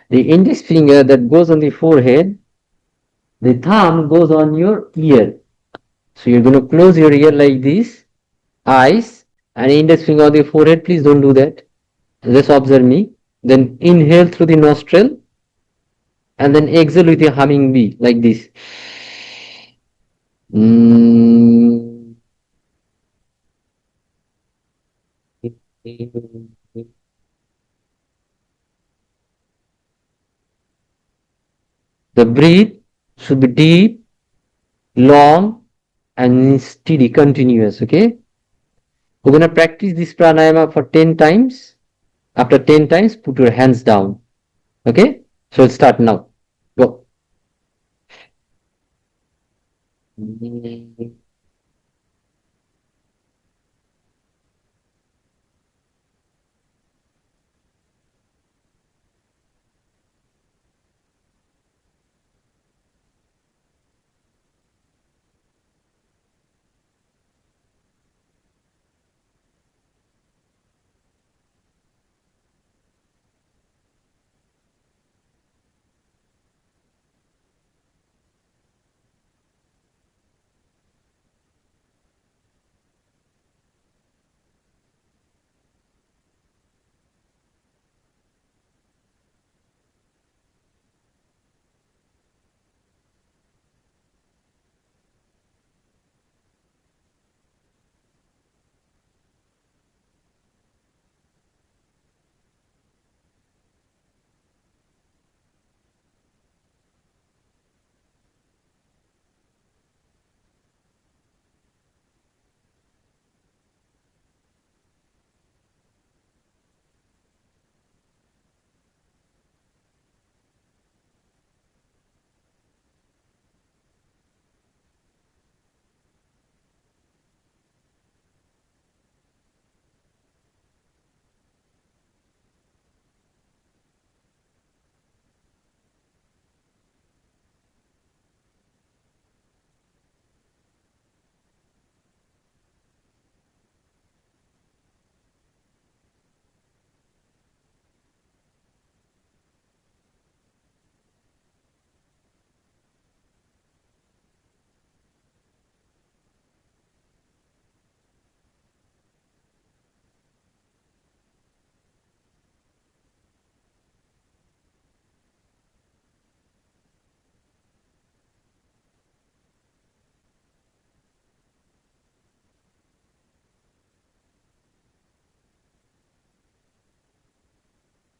The index finger that goes on the forehead. The thumb goes on your ear. So you're gonna close your ear like this, eyes, and index finger on the forehead. Please don't do that. Just observe me. Then inhale through the nostril, and then exhale with a humming bee like this. Mm. The breath should be deep, long, and steady, continuous. Okay. We're gonna practice this pranayama for 10 times. After 10 times, put your hands down. Okay. So let's start now. Go.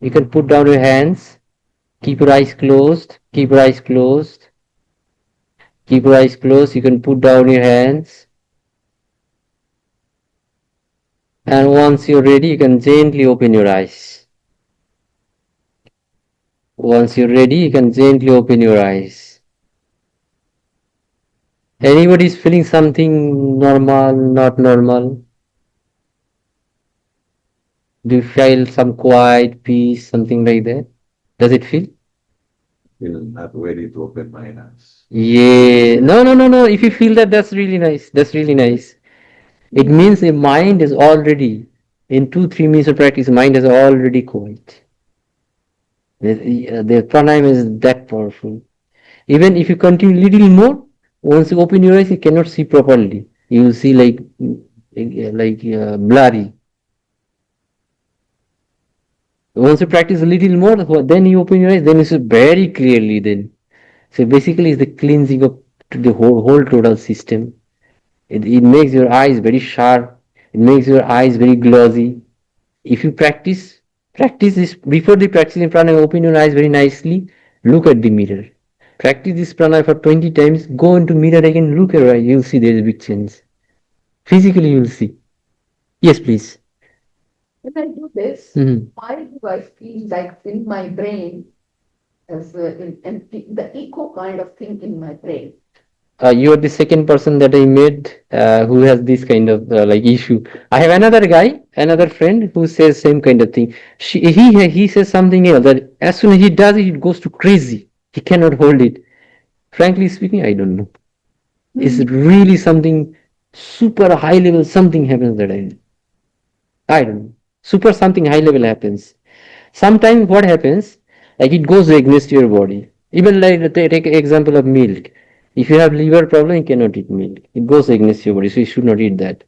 You can put down your hands, keep your eyes closed, keep your eyes closed, keep your eyes closed. You can put down your hands. And once you're ready, you can gently open your eyes. Once you're ready, you can gently open your eyes. Anybody is feeling something normal, not normal? Do you feel some quiet, peace, something like that? Does it feel? Feel not ready to open my eyes. Yeah. No, no, no, no. If you feel that, that's really nice. That's really nice. It means the mind is already, in 2-3 minutes of practice, mind is already quiet. The pranayama is that powerful. Even if you continue little more, once you open your eyes, you cannot see properly. You will see blurry. Once you practice a little more, then you open your eyes, then you see very clearly. Then, so basically, it's the cleansing of the whole total system. It makes your eyes very sharp. It makes your eyes very glossy. If you practice this before the practicing pranayama, open your eyes very nicely. Look at the mirror. Practice this pranayama for 20 times. Go into mirror again. Look at your eyes. You'll see there is a big change. Physically, you'll see. Yes, please. When I do this, Mhm. why do I feel like in my brain as the echo kind of thing in my brain? You are the second person that I met who has this kind of issue. I have another guy, another friend who says same kind of thing. He says something else that as soon as he does it, it goes to crazy. He cannot hold it. Frankly speaking, I don't know. It's really something super high level. Something happens that I don't know. Super something high level happens. Sometimes what happens, like it goes against your body. Even like take example of milk. If you have liver problem, you cannot eat milk. It goes against your body, so you should not eat that.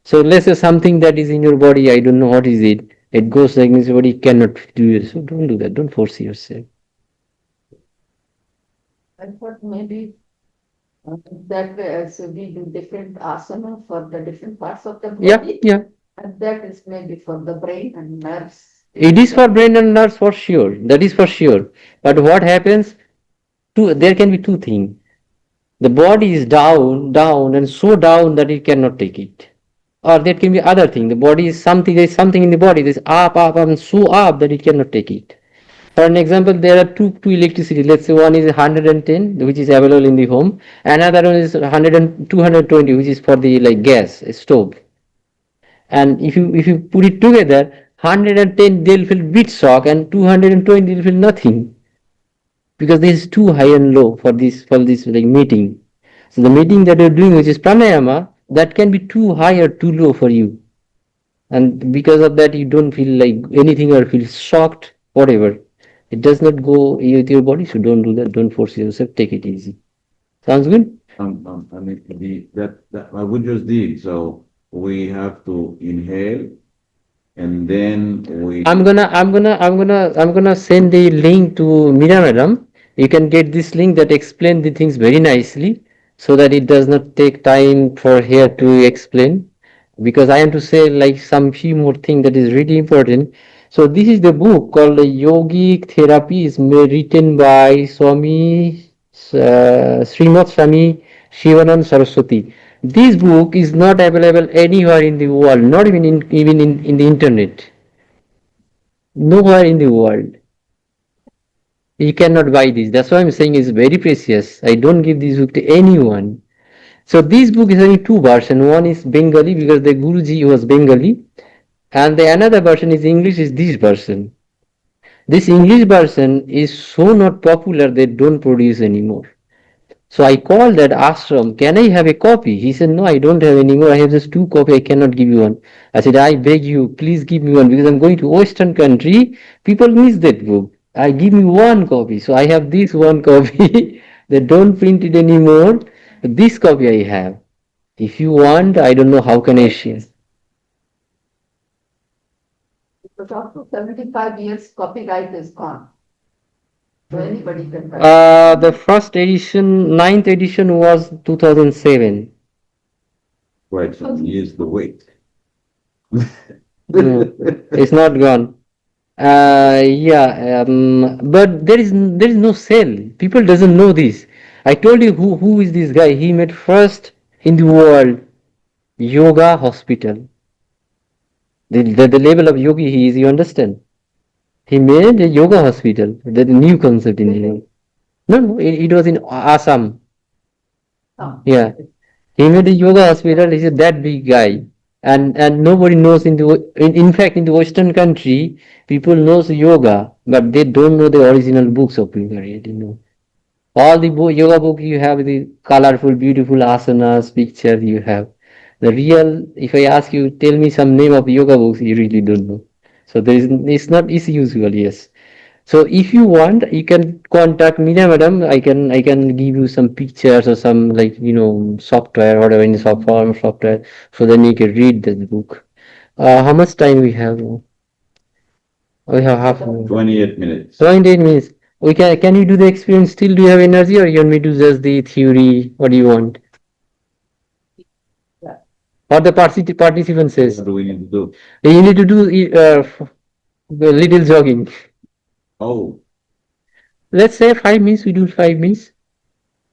So let's say something that is in your body, I don't know what is it. It goes against your body, you cannot do it. So don't do that. Don't force yourself. I thought maybe that way also we do different asana for the different parts of the Yeah, body. yeah. And that is maybe for the brain and nerves. It is for brain and nerves for sure. That is for sure. But what happens? There can be two things. The body is down, and so down that it cannot take it. Or there can be other thing. The body is something, there is something in the body that is up, and so up that it cannot take it. For an example, there are two electricity. Let's say one is 110, which is available in the home. Another one is 100 and 220, which is for the like gas stove. And if you put it together, 110 they'll feel bit shock, and 220 they'll feel nothing, because this is too high and low for this like meeting. So the meeting that you're doing, which is pranayama, that can be too high or too low for you, and because of that you don't feel like anything or feel shocked, whatever. It does not go with your body, so don't do that. Don't force yourself. Take it easy. Sounds good? I mean, that I would just did. So we have to inhale, and then we. I'm gonna send the link to Meera madam. You can get this link that explain the things very nicely, so that it does not take time for here to explain. Because I am to say like some few more thing that is really important. So this is the book called Yogic Therapy, is written by Swami Srimad Swami Shivanand Saraswati. This book is not available anywhere in the world, not even in the internet. Nowhere in the world. You cannot buy this. That's why I'm saying it's very precious. I don't give this book to anyone. So this book is only two versions. One is Bengali because the Guruji was Bengali, and the another version is English. Is this version? This English version is so not popular they don't produce anymore. So I called that ashram, can I have a copy? He said, no, I don't have any more. I have just two copy. I cannot give you one. I said, I beg you, please give me one because I'm going to Western country. People miss that book. I give me one copy. So I have this one copy. They don't print it anymore. This copy I have. If you want, I don't know how can I share. Because after 75 years, copyright is gone. So anybody can. The first edition, ninth edition was 2007. Quite some years to wait. No, it's not gone. Yeah, but there is no sale. People doesn't know this. I told you who is this guy. He made first in the world yoga hospital. The level of yogi he is, you understand? He made a yoga hospital. The new concept in India. No, no, it was in Assam. Yeah, he made a yoga hospital. He's that big guy, and nobody knows in fact in the Western country, people knows yoga, but they don't know the original books of yoga. You know, all the yoga book you have the colorful, beautiful asanas, picture you have. The real, if I ask you, tell me some name of yoga books, you really don't know. So there is, it's not easy usual, yes. So if you want, you can contact Meena madam. I can give you some pictures or some like software, whatever in form of software, so then you can read the book. How much time we have? We have half an hour. 28 minutes. 28 minutes. We can you do the experience still? Do you have energy or you want me to just the theory? What do you want? Or the participant says What do we need to do? you need to do a little jogging. Oh, Let's say 5 minutes. We do 5 minutes.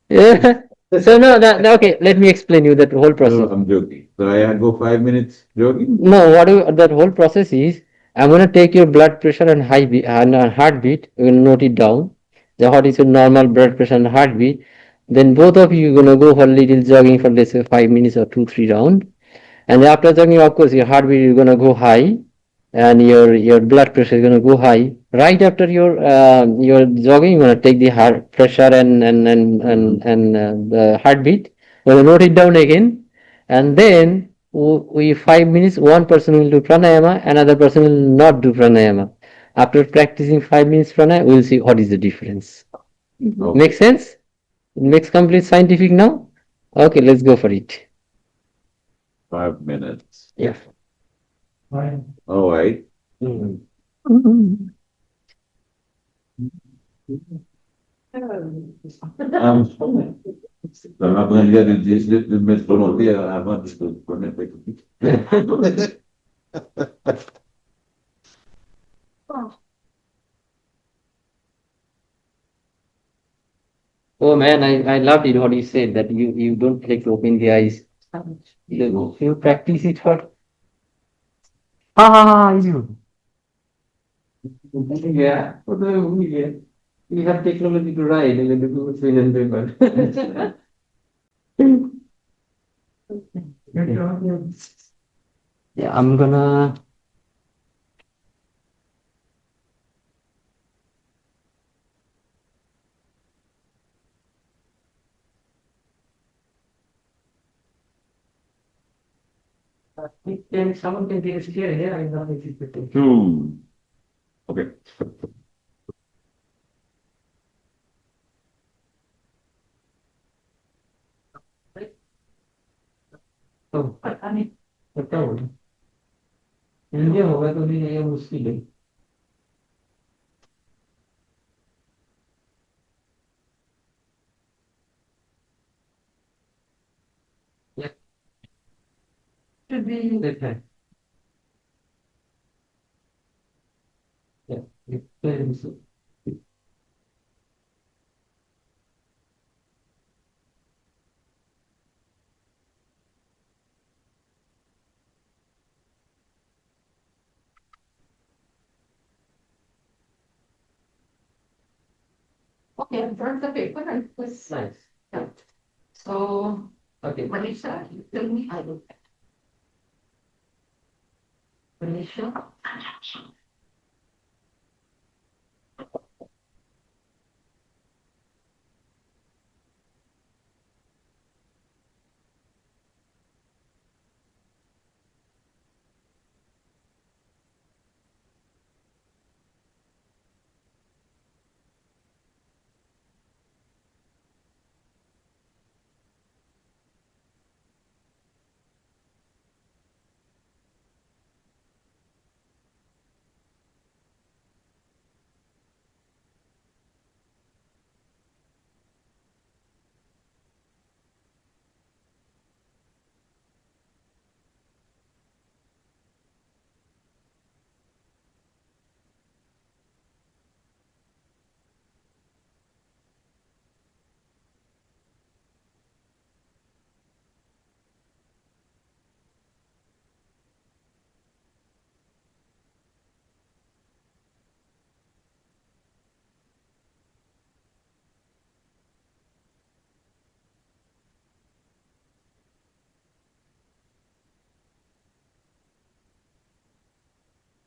Yeah. So no, okay. Let me explain you that whole no, process. I'm joking. So I go 5 minutes jogging? No, that whole process is, I'm gonna take your blood pressure and high beat and heartbeat. We'll note it down. What is your normal blood pressure and heartbeat? Then both of you gonna go for a little jogging for let's say 5 minutes or 2, 3 rounds. And after jogging, of course, your heartbeat is gonna go high, and your blood pressure is gonna go high. Right after your jogging, you're gonna take the heart pressure and the heartbeat. We're gonna note it down again, and then we 5 minutes. One person will do pranayama, another person will not do pranayama. After practicing 5 minutes pranayama, we'll see what is the difference. Okay. Make sense? It makes complete scientific now. Okay, let's go for it. 5 minutes. Yeah. Fine. All right. I'm not going to get in this little bit from here. I want to connect it. Oh man, I loved it what you said that you don't like to open the eyes. You practice it for you. Yeah. Yeah. We have technology to ride and then do swing and river. Yeah, I'm gonna someone can take a chair here, I'm not interested. Okay. तो बताओ India होगा तो नहीं ये मुश्किल है Should be देखा है it's very easy. okay. I burned the paper and was Nice. yeah. So Okay. Manisha, you tell me I will. Manisha.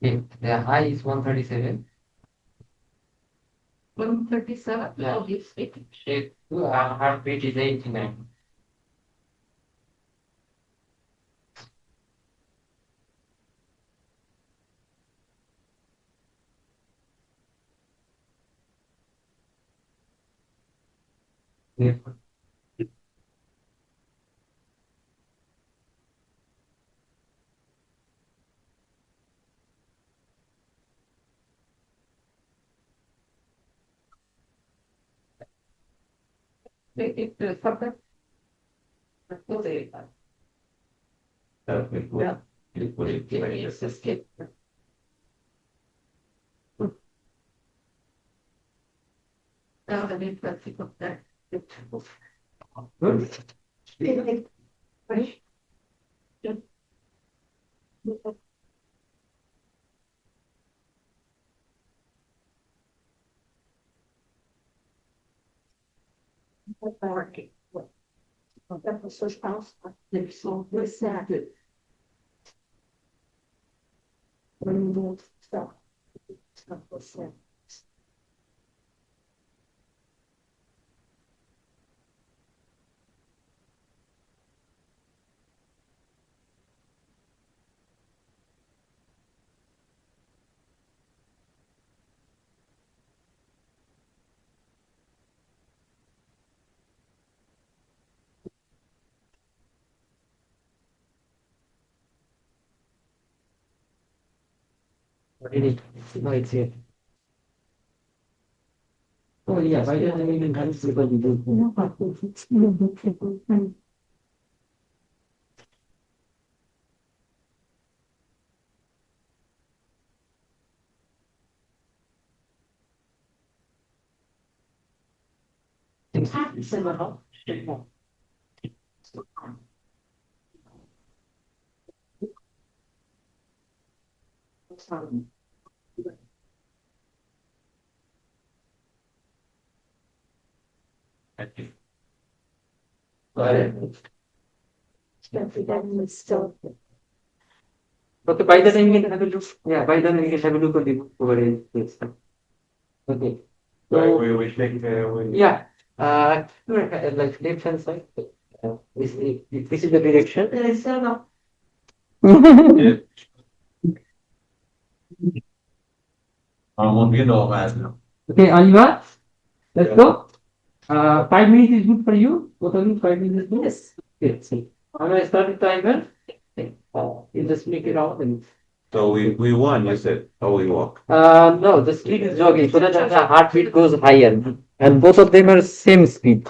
Okay, the high is 137. 137, Yeah. obviously. Heartbeat is 89. Yeah. It subject. Okay. That we put, Yeah. you put it Yeah, right yes, there. escape. Now the new practical that. Good. That was so fast. So what's that? When you stop. Stop the set. What did it? No, it's here. Oh, yeah, why don't I even have to go to do? No, but it's really difficult. Still. Okay, by the time we can have a look. Yeah, by then we can have a look at the over this. Okay. So, we take, yeah, like left hand side. This is the direction. There is a you know, as now. Okay, Aniva, let's go. 5 minutes is good for you. Both of you, 5 minutes is good. Yes. Okay, see. I'm gonna start the timer. You just make it out and. So we won, you said, how we walk. No, the speed is jogging so that the heartbeat goes higher, and both of them are same speed.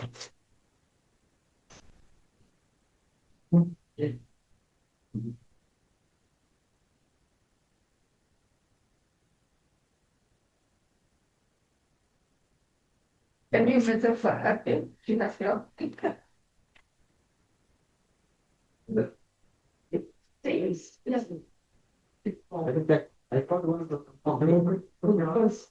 Can you measure for happy? She has your. Things. Yes. I think that I thought one of the. Because.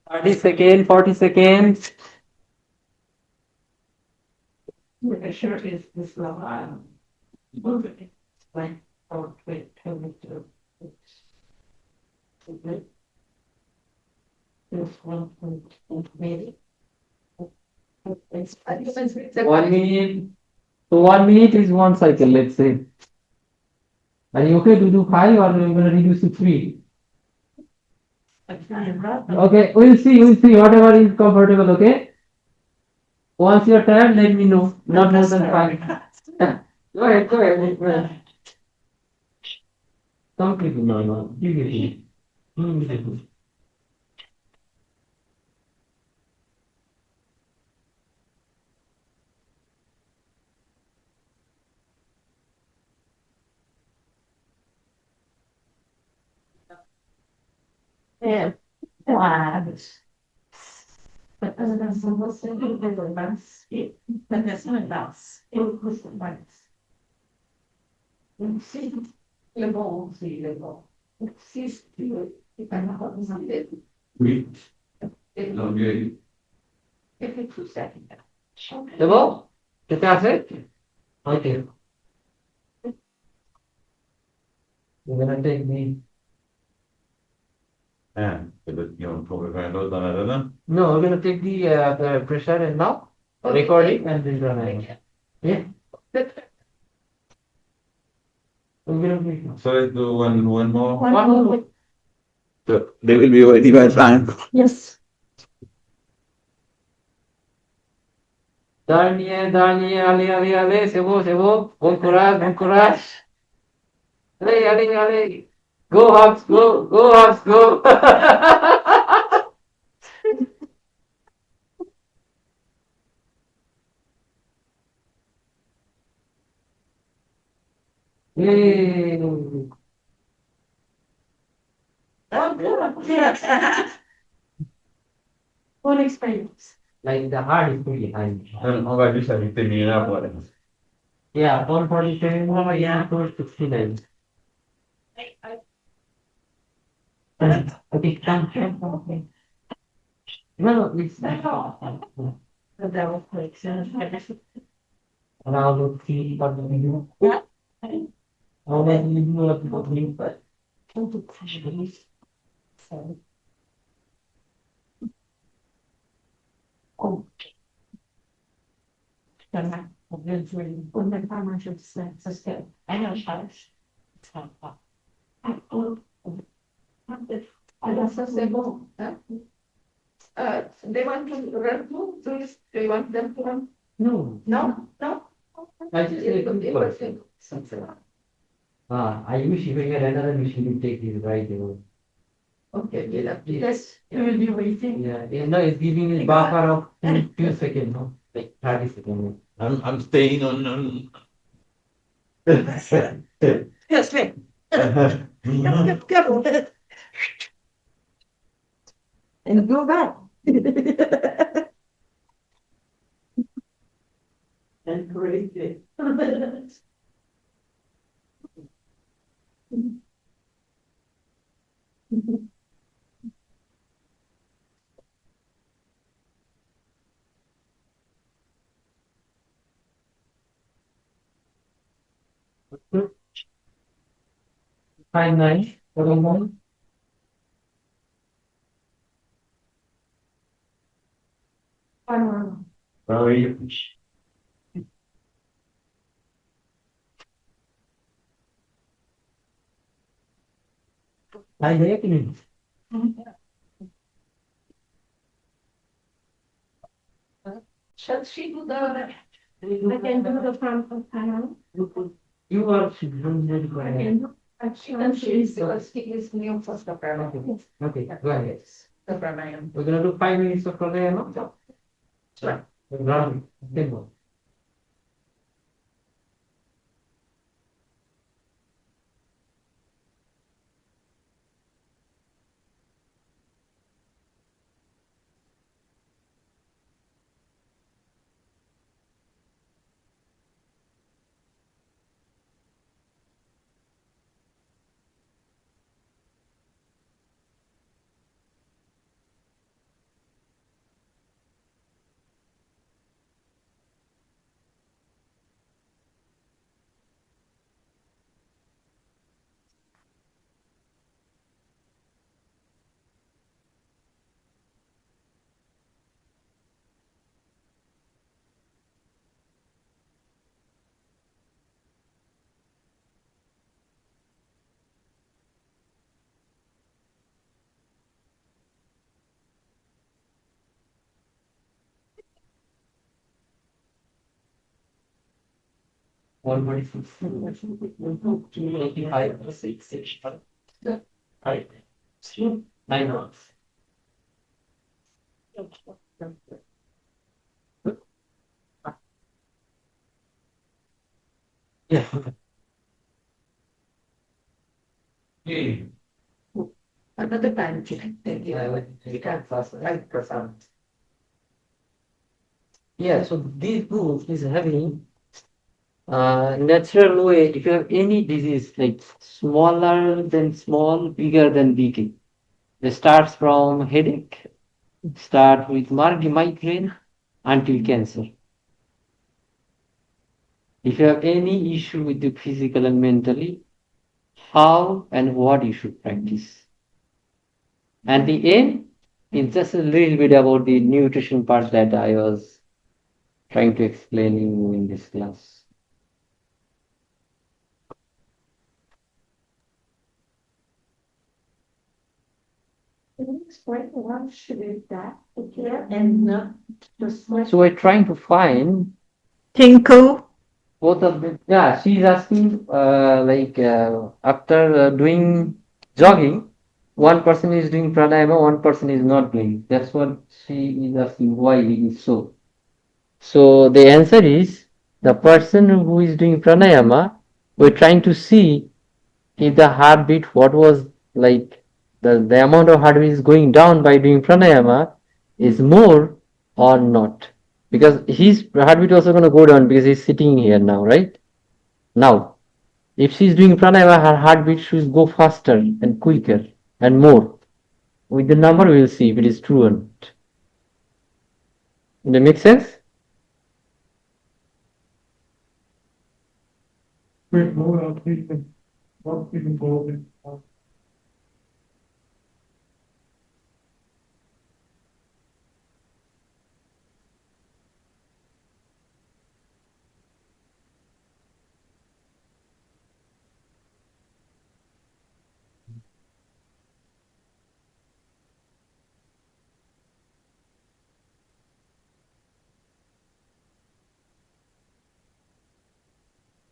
30 seconds, 40 seconds. The shirt is this level. Like, oh, wait, tell me to. This one, maybe. 1 minute. So 1 minute is one cycle, let's say. Are you okay to do 5 or are you gonna reduce to 3? Okay, we'll see, whatever is comfortable, okay? Once you're tired, let me know. Not more than 5. Go ahead. Some people, no. Give it. Yeah. Wow. But other than some of the events, but there's no events. It was the events. You see, the ball, see the ball. It sees to it, if I'm not something. Oui. Give Ok. me 2 seconds. C'est bon? C'était assez? Okay. We're gonna take the, And, you know, probably find out another. no, we're gonna take the pressure and now recording and then gonna, yeah. We're gonna make. So let's do one more. One more. So they will be ready by time. Yes. Daniel, allez, c'est bon, bon courage. Allez. Go Hawks, go Hawks, go. Yay. One experience. Like the heart is pretty high. On va juste ajouter Mira pour aller. Yeah, 147, yeah, 269. Okay, come. No, it's The devil plays. around the three, but we do. How many you do of the three, but. When the farmer should say, I know, Charles. That's c'est bon. Hein? They want to run too? Do you want them to run? No, No? I just It like will be to working. Something. I wish if I had another machine to take this right away. Okay, we'll have to. Yes, you will be waiting. Yeah, no, it's giving me buffer of few seconds, no? Like 30 seconds. I'm staying on. Yes, wait. Come. And go back. And break it. Five nine, one. Very. I reckon. Shall she do the? I can do the front of panel. You are doing very I good. can do. And she is because he is new for the pranayama. Okay, go ahead. The pranayama. We're gonna do 5 minutes of pranayama. Sure. Run, simple. One forty six. 285, 6. Right. 9 months. Yeah. Another time, thank you. Yeah, so this book is having natural way. If you have any disease like smaller than small, bigger than big, It starts from headache, start with migraine until cancer. If you have any issue with the physical and mentally, how and what you should practice. And the aim is just a little bit about the nutrition part that I was trying to explain you in this class. Can you explain what should be that here and not just like. So we're trying to find Tinku, both of them. Yeah, she's asking after doing jogging, one person is doing pranayama, one person is not doing. That's what she is asking why it is so. So the answer is the person who is doing pranayama, we're trying to see if the heartbeat, what was like the amount of heartbeat is going down by doing pranayama is more or not. Because his heartbeat also going to go down because he's sitting here now, right? Now, if she's doing pranayama, her heartbeat should go faster and quicker and more. With the number, we'll see if it is true or not. Does that make sense? Bit more of treatment, what people go in.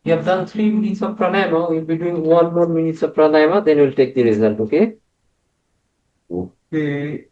You have done 3 minutes of pranayama. We'll be doing 1 more minute of pranayama, then we'll take the result, okay? Okay.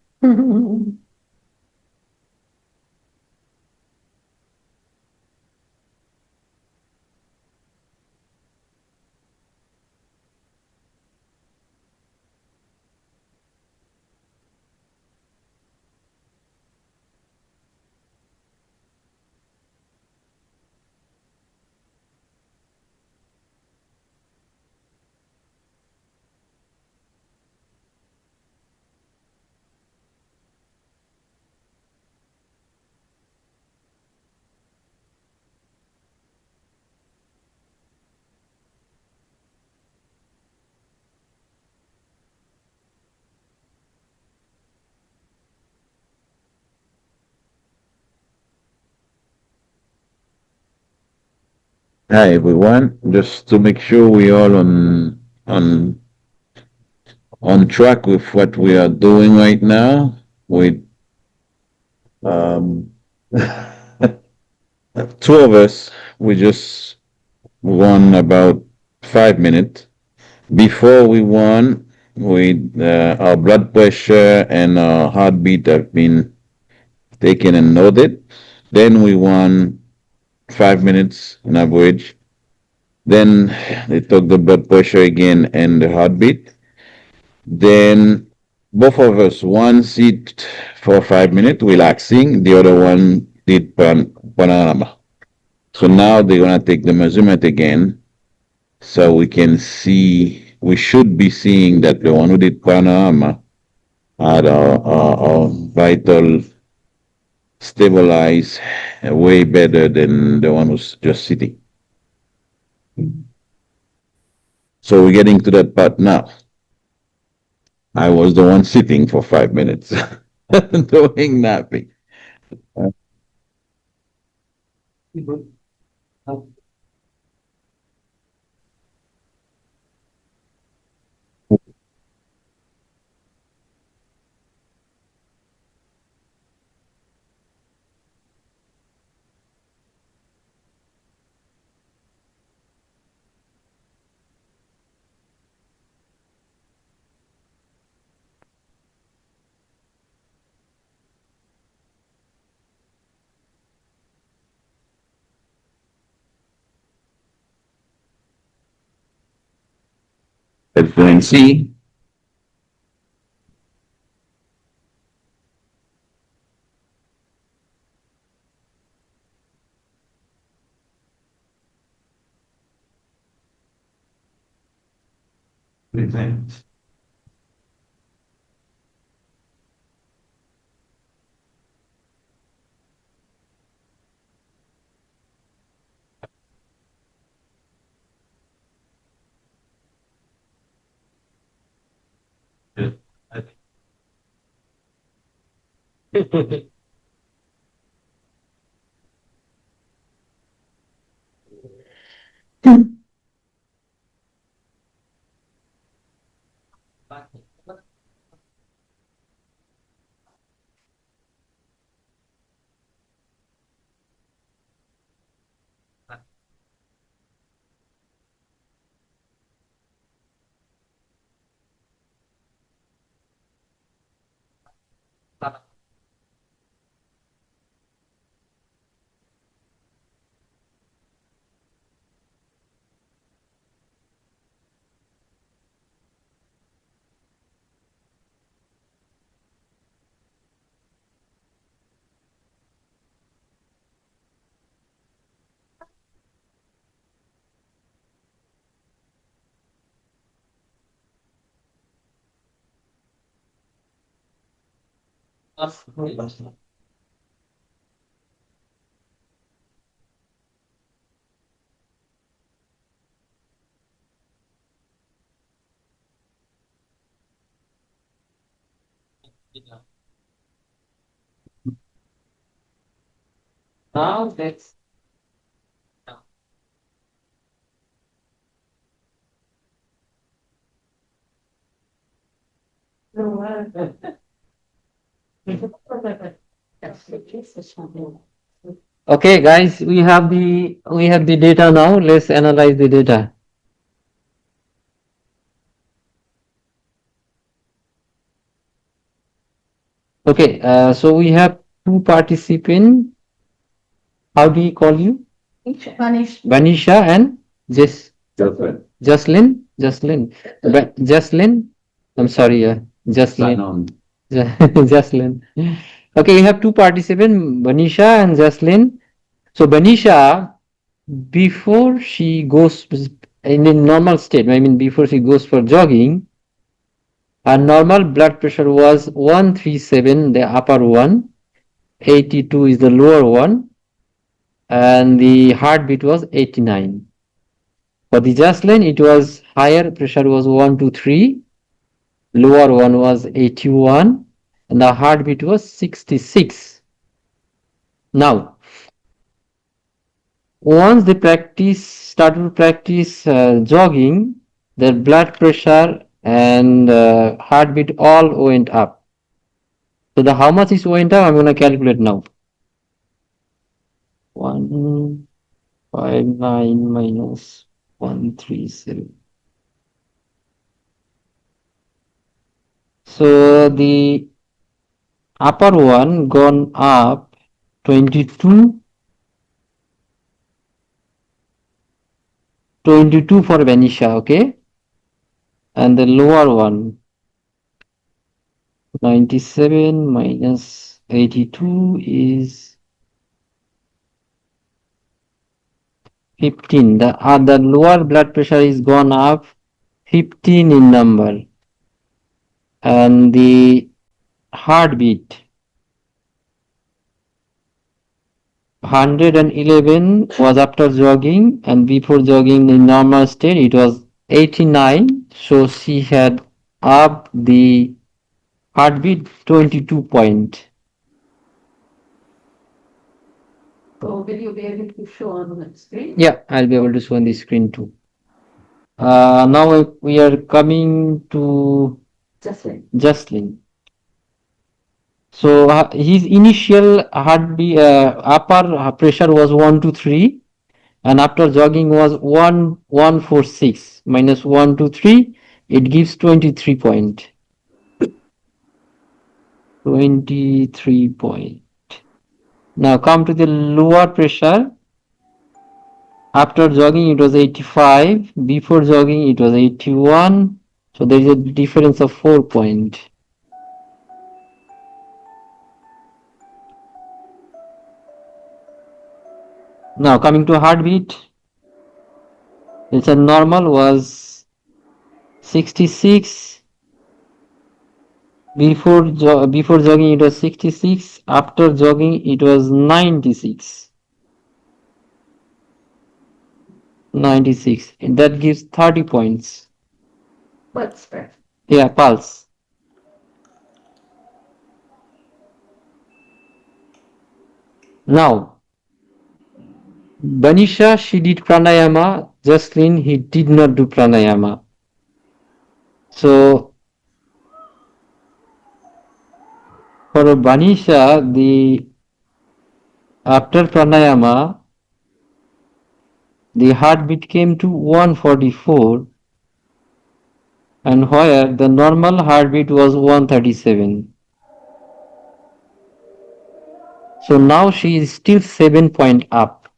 Hi everyone. Just to make sure we all on track with what we are doing right now. With um, two of us, we just won about 5 minutes. Before we won, with our blood pressure and our heartbeat have been taken and noted. Then we won 5 minutes on average. Then they took the blood pressure again and the heartbeat. Then both of us, one sit for 5 minutes relaxing, the other one did pranayama. So now they're gonna take the measurement again, so we can see. We should be seeing that the one who did pranayama had our vital stabilize way better than the one who's just sitting. So we're getting to that part now. I was the one sitting for 5 minutes doing nothing. Let's go and see. Present. Now let's Okay, guys, we have the data now. Let's analyze the data. Okay, so we have two participants. How do you call you? Vanisha and Girlfriend. Jaslyn. I'm sorry, Jaslyn. Sign-on. Jaslyn. Okay, we have two participants, Vanisha and Jaslyn. So Vanisha, before she goes in a normal state, I mean before she goes for jogging, her normal blood pressure was 137, the upper one, 82 is the lower one, and the heartbeat was 89. For the Jaslyn, it was higher pressure was 123, lower one was 81, and the heartbeat was 66. Now, once they started to practice jogging, their blood pressure and heartbeat all went up. So the how much is went up? I'm going to calculate now. 159 minus 137. So the upper one gone up 22 for Vanisha, okay? And the lower one 97 minus 82 is 15. The lower blood pressure is gone up 15 in number, and the heartbeat 111 was after jogging, and before jogging in normal state it was 89. So she had up the heartbeat 22 point. So will you be able to show on the screen? Yeah, I'll be able to show on the screen too. Now we are coming to Jaslyn. So his initial heartbeat upper pressure was 123, and after jogging was 146 minus 123, it gives 23 point. 23 point. Now come to the lower pressure. After jogging it was 85, before jogging it was 81, so there is a difference of 4 point. Now coming to heartbeat, it's a normal was 66, before jogging it was 66, after jogging it was 96. That gives 30 points. What's that? Yeah, pulse. Now, Banisha, she did pranayama. Jaslin, he did not do pranayama. So, for Banisha, after pranayama, the heartbeat came to 144, and where the normal heartbeat was 137. So now she is still 7 point up.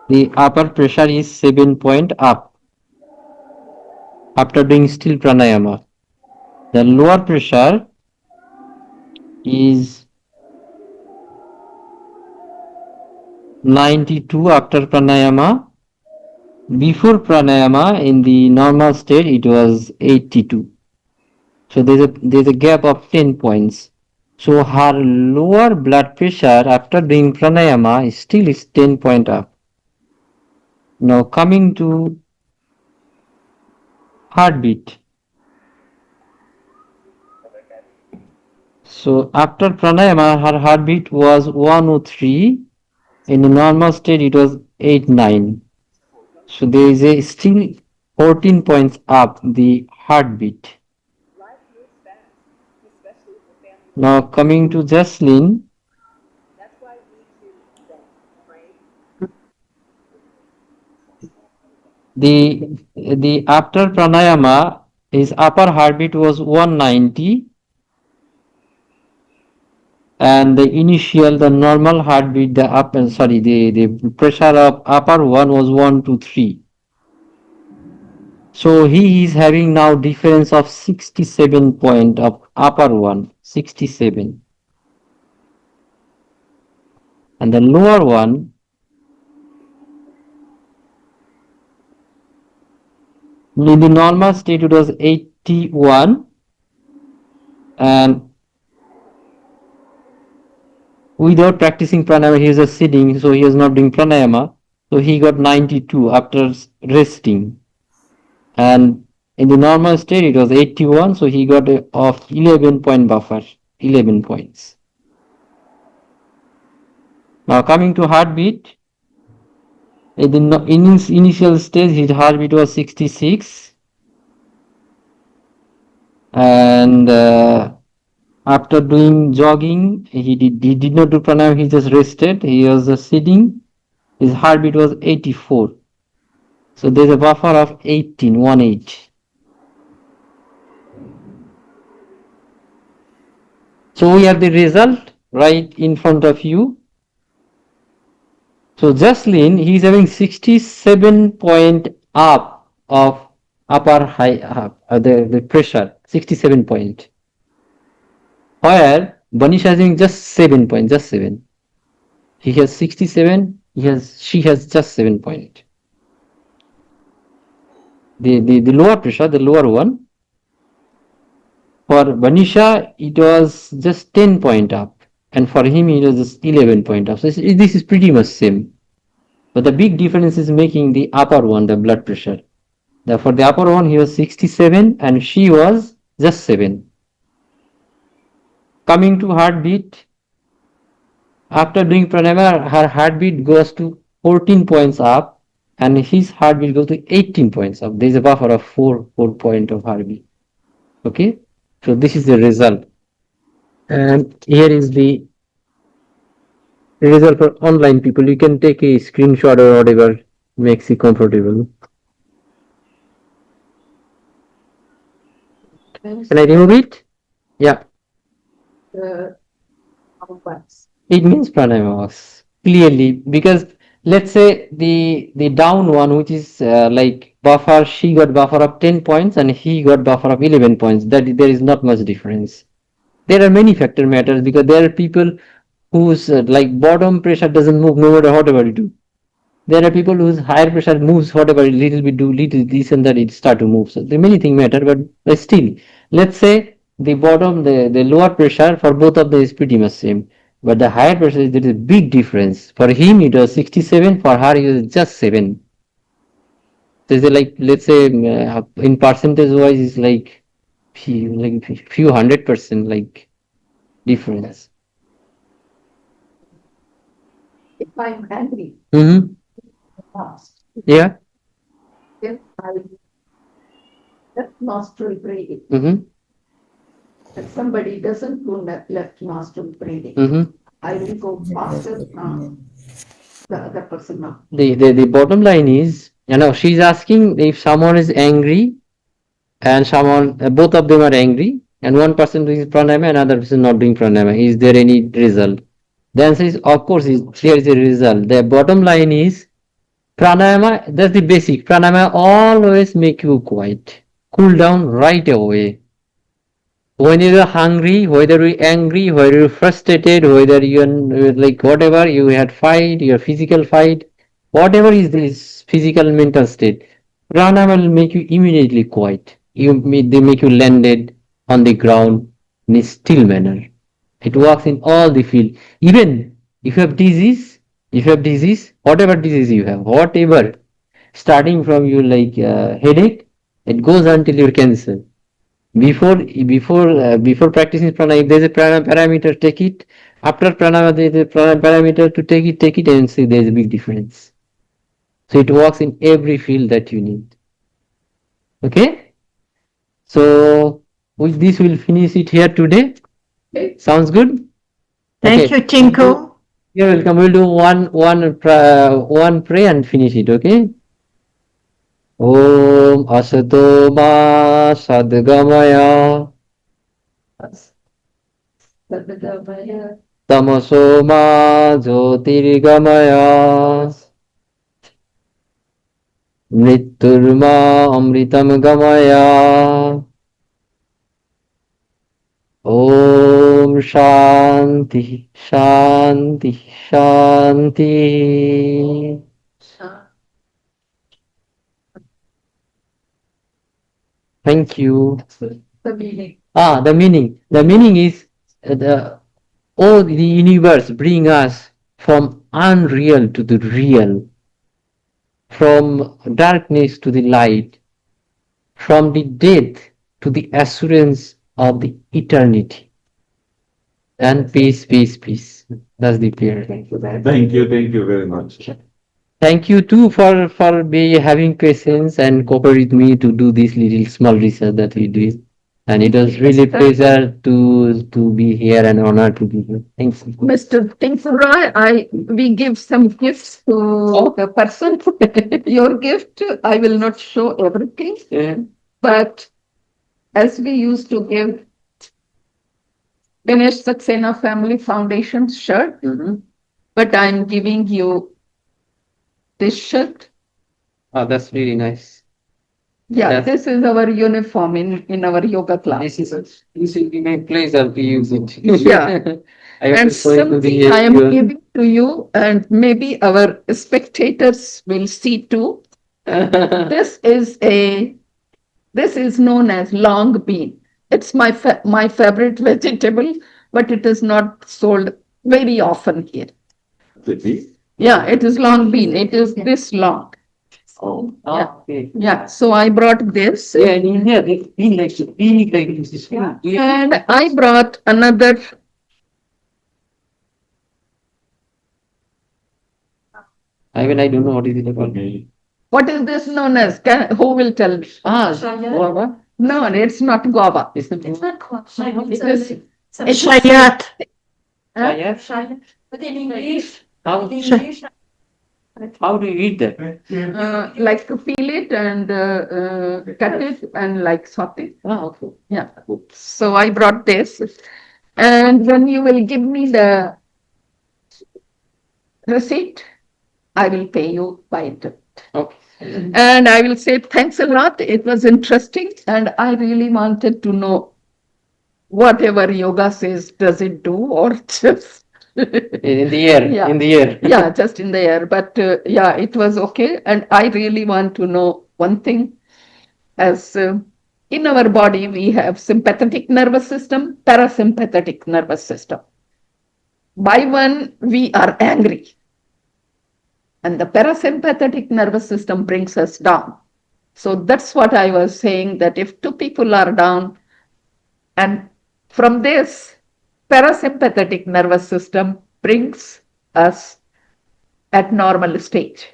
The upper pressure is 7 point up after doing still pranayama. The lower pressure is 92 after pranayama. Before pranayama, in the normal state, it was 82. So there's a gap of 10 points. So her lower blood pressure after doing pranayama is still 10 point up. Now coming to heartbeat. So after pranayama, her heartbeat was 103. In the normal state, it was 89. So there is a still 14 points up the heartbeat. Now coming to Jaslyn. The after pranayama, his upper heartbeat was 190, and the normal heartbeat, the pressure of upper one was 123. So he is having now difference of 67 point of upper one, 67, and the lower one in the normal state it was 81, and without practicing pranayama he was just sitting, so he was not doing pranayama, so he got 92 after resting. And in the normal state it was 81, so he got of 11 point buffer, 11 points. Now coming to heartbeat, in the initial stage his heartbeat was 66, and after doing jogging he did not do pranayama, he just rested, he was just sitting, his heartbeat was 84. So there's a buffer of 18. So we have the result right in front of you. So Jaslyn, he is having 67 point up of upper high the pressure, 67 point. Where Banisha is having just 7 point, just 7. He has 67, she has just 7 point. The lower pressure, the lower one, for Banisha it was just 10 point up, and for him it was just 11 point up. So this is pretty much same, but the big difference is making the upper one, the blood pressure. For the upper one he was 67 and she was just 7. Coming to heartbeat, after doing pranayama her heartbeat goes to 14 points up and his heartbeat goes to 18 points up. There is a buffer of 4 point of heartbeat. Okay, so this is the result, and here is the result for online people. You can take a screenshot or whatever makes you comfortable. Can I remove it? Yeah. It means pranayama works clearly, because let's say the down one, which is like buffer, she got buffer of 10 points and he got buffer of 11 points. That there is not much difference. There are many factor matters, because there are people whose like bottom pressure doesn't move no matter whatever you do. There are people whose higher pressure moves whatever little bit do, little this and that, it start to move. So there many things matter, but still, let's say the bottom, the lower pressure for both of them is pretty much same. But the higher pressure, there is a big difference. For him it was 67, for her it was just 7. So it's like, let's say in percentage wise it's like few 100% like difference. if I'm angry, Mm-hmm. fast, Yeah. then I left nostril breathing. Mm-hmm. If somebody doesn't do left nostril breathing, Mm-hmm. I will go faster the other person now. The bottom line is, she's asking if someone is angry and someone, both of them are angry, and one person doing pranayama and another person not doing pranayama. Is there any result? The answer is, of course, there is a result. The bottom line is, pranayama, that's the basic. Pranayama always make you quiet, cool down right away. When you're hungry, whether you're angry, whether you're frustrated, whether you're like whatever, you had fight, your physical fight, whatever is this physical mental state, pranayama will make you immediately quiet. They make you landed on the ground in a still manner. It works in all the field. Even if you have disease, whatever disease you have, whatever, starting from your like headache, it goes until your cancer. Before practicing pranayama, if there's a parameter, take it. After pranayama, there's a parameter to take it and see there's a big difference. So it works in every field that you need. Okay? So with this, we'll finish it here today. Okay. Sounds good? Thank you, Tinku. You're welcome. We'll do one pray and finish it, okay? Om Asato Ma Sadgamaya Sadgamaya, Tamaso Ma Jyotirgamaya Mritturma Amritam Gamaya Om Shanti Shanti Shanti. Thank you. the meaning. The meaning. The meaning is the universe bring us from unreal to the real, from darkness to the light, from the death to the assurance of the eternity. And peace, peace, peace. That's the prayer. Thank you very much. Thank you too for having patience and cooperate with me to do this little small research that we did. And it was really pleasure to be here and honor to be here. Thanks. Mr. Tinsurai, we give some gifts to the person. Your gift, I will not show everything, Yeah. but as we used to give Ganesh Saxena Family Foundation shirt, but I'm giving you this shirt. Oh, that's really nice. Yeah, Yes. this is our uniform in our yoga class. This will be my pleasure to use it. Yeah. I have And to show it to the something I am viewers. giving to you, and maybe our spectators will see too. This is known as long bean. It's my favorite vegetable, but it is not sold very often here. Yeah, it is long bean. It is this long. Oh, Yeah. okay. Yeah, so I brought this. Yeah, in India, they feel like this. And I brought another. Even I don't know what is it about. What is this known as? Who will tell me? Guava? No, it's not guava. It's not It's not called Shayat. It is. It's Shayat. Shayat? Shayat. But in English, How do you eat that? Like to peel it and cut it and like saute. Okay. Yeah. So I brought this, and when you will give me the receipt, I will pay you by it. Okay. And I will say thanks a lot. It was interesting, and I really wanted to know whatever yoga says, does it do or just In the air. Yeah. In the air. yeah, just in the air. But yeah, it was okay. And I really want to know one thing. As in our body, we have sympathetic nervous system, parasympathetic nervous system. By one, we are angry. And the parasympathetic nervous system brings us down. So that's what I was saying, that if two people are down, and from this parasympathetic nervous system brings us at normal stage.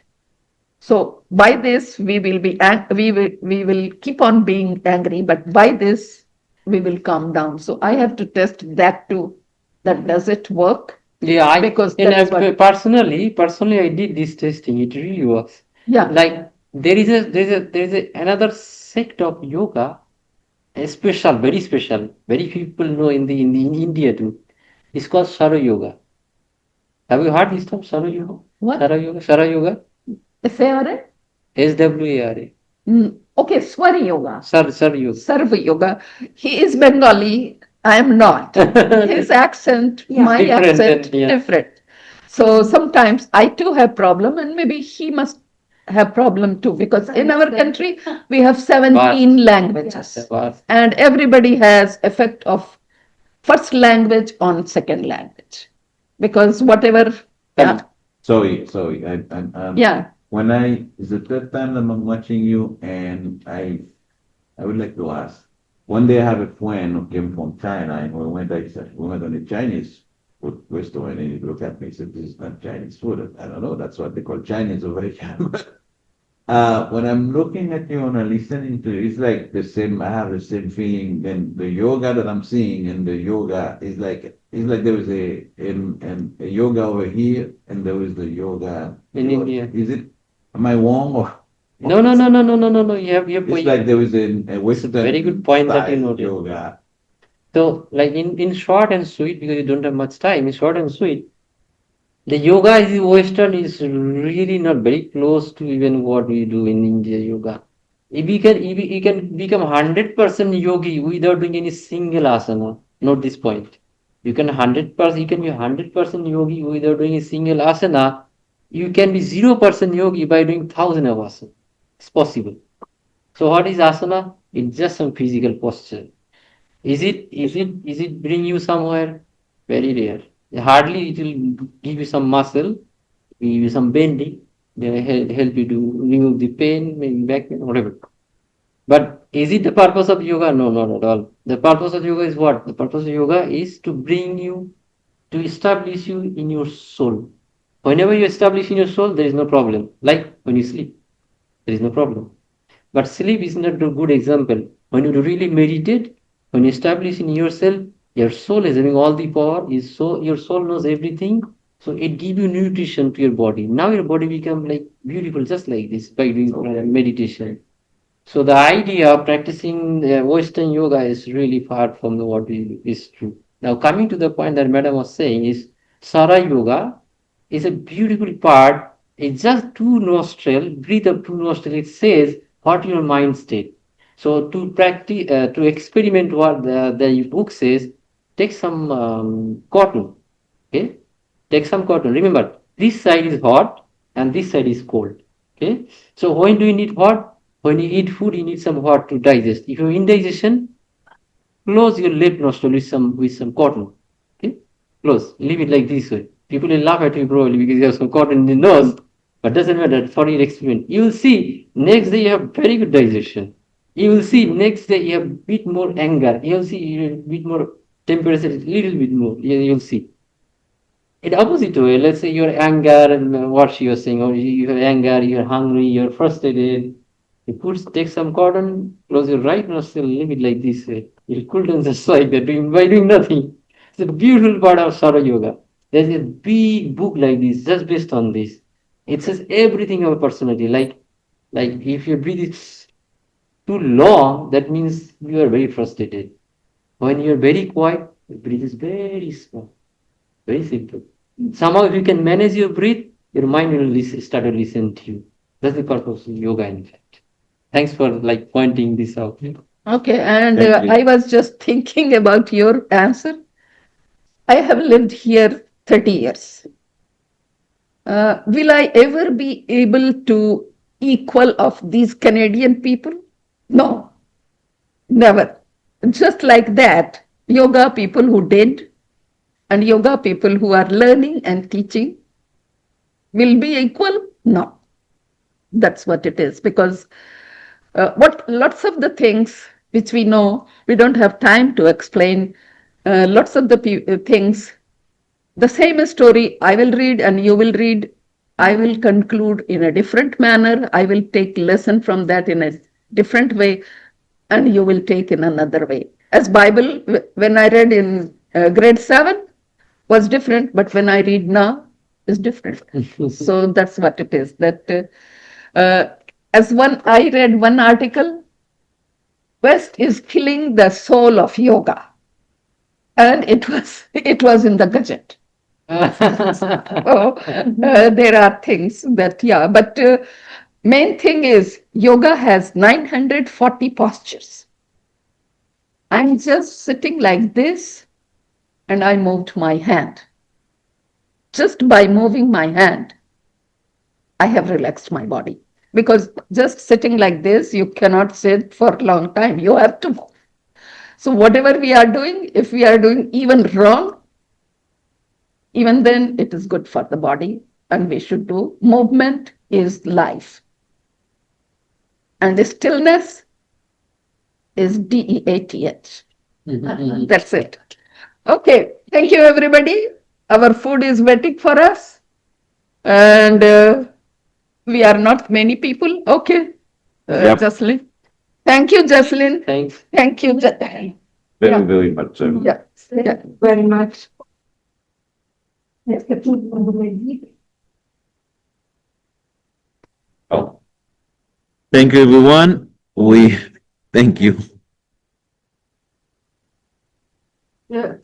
So by this we will be we will keep on being angry, but by this we will calm down. So I have to test that too. That does it work? Yeah, I Because and that's I, what- personally I did this testing. It really works. Yeah. Like another sect of yoga, a special, very special, very few people know in India too. It's called Sara Yoga. Have you heard this term, Sara Yoga? What? Sara Yoga, SARA? SWARA, Okay, Swari Yoga. Sar Yoga. Sarva Yoga. He is Bengali. I am not. His accent, my Different, accent, yeah. different. So sometimes I too have problem, and maybe he must have problem too, because in our country we have 17 languages, Vast. and everybody has effect of first language on second language, because whatever. Yeah. Sorry, Yeah. it's the third time that I'm watching you, and I would like to ask. One day I have a friend who came from China, and we went on a Chinese food restaurant, and he looked at me and said, "This is not Chinese food." I don't know, that's what they call Chinese over here. When I'm looking at you and I'm listening to you, it's like the same, I have the same feeling. Then the yoga that I'm seeing and the yoga is like, it's like there was a yoga over here and there was the yoga In India. Is it, am I wrong or? No. You have It's like there was a Western. very good point that you style noted. Yoga. So, like in short and sweet, because you don't have much time, in short and sweet, the yoga is Western is really not very close to even what we do in India yoga. If you can become 100% yogi without doing any single asana. Note this point. You can 100%, you can be 100% yogi without doing a single asana. You can be 0% yogi by doing 1,000 of asana. It's possible. So what is asana? It's just some physical posture. Is it bring you somewhere? Very rare. Hardly it will give you some muscle, give you some bending, then help you to remove the pain, maybe back pain, whatever. But is it the purpose of yoga? No, not at all. The purpose of yoga is what? The purpose of yoga is to bring you, to establish you in your soul. Whenever you establish in your soul, there is no problem. Like when you sleep, there is no problem. But sleep is not a good example. When you really meditate, when you establish in yourself, your soul is having all the power. Your soul knows everything. So it gives you nutrition to your body. Now your body become like beautiful, just like this by doing meditation. So the idea of practicing Western yoga is really far from what is true. Now coming to the point that Madam was saying is Sara Yoga is a beautiful part. It's just two nostril, breathe up two nostril. It says what your mind state. So to practice, to experiment what the book says, take some cotton. Okay, take some cotton. Remember, this side is hot and this side is cold. Okay, so when do you need hot? When you eat food, you need some hot to digest. If you're indigestion, close your left nostril with some cotton. Okay, close. Leave it like this way. People will laugh at you probably because you have some cotton in the nose, but doesn't matter for your experiment. You will see next day you have very good digestion. You will see next day you have a bit more anger. You will see you have a bit more temperature, little bit more. You'll see. In opposite way, let's say your anger and what she was saying, or you have anger, you're hungry, you're frustrated. You take some cotton, close your right nostril, leave it like this way. You'll cool down just like that by doing nothing. It's a beautiful part of Sara Yoga. There's a big book like this, just based on this. It says everything about personality. Like if your breath is too long, that means you are very frustrated. When you're very quiet, your breath is very small. Very simple. Somehow, if you can manage your breath, your mind will start to listen to you. That's the purpose of yoga, in fact. Thanks for pointing this out. Okay, and Thank you. I was just thinking about your answer. I have lived here 30 years. Will I ever be able to equal of these Canadian people? No, never. Just like that, yoga people who did and yoga people who are learning and teaching will be equal? No. That's what it is, because what lots of the things which we know, we don't have time to explain. Lots of the things, the same story I will read and you will read, I will conclude in a different manner. I will take lesson from that in a different way, and you will take in another way. As Bible, when I read in grade 7 was different, but when I read now is different. So that's what it is. That I read one article, West is killing the soul of yoga, and it was in the Gazette. There are things that, yeah, but main thing is yoga has 940 postures. I'm just sitting like this and I moved my hand. Just by moving my hand, I have relaxed my body. Because just sitting like this, you cannot sit for a long time. You have to move. So whatever we are doing, if we are doing even wrong, even then it is good for the body and we should do. Movement is life. And the stillness is DEATH. That's it. Okay. Thank you, everybody. Our food is waiting for us. And we are not many people. Okay. Yep. Jocelyn. Thank you, Jocelyn. Thanks. Thank you. Very, Yeah. very much so. Yeah. Yeah. Very much. Let's get to the way. Oh. Thank you, everyone. Thank you. Yeah.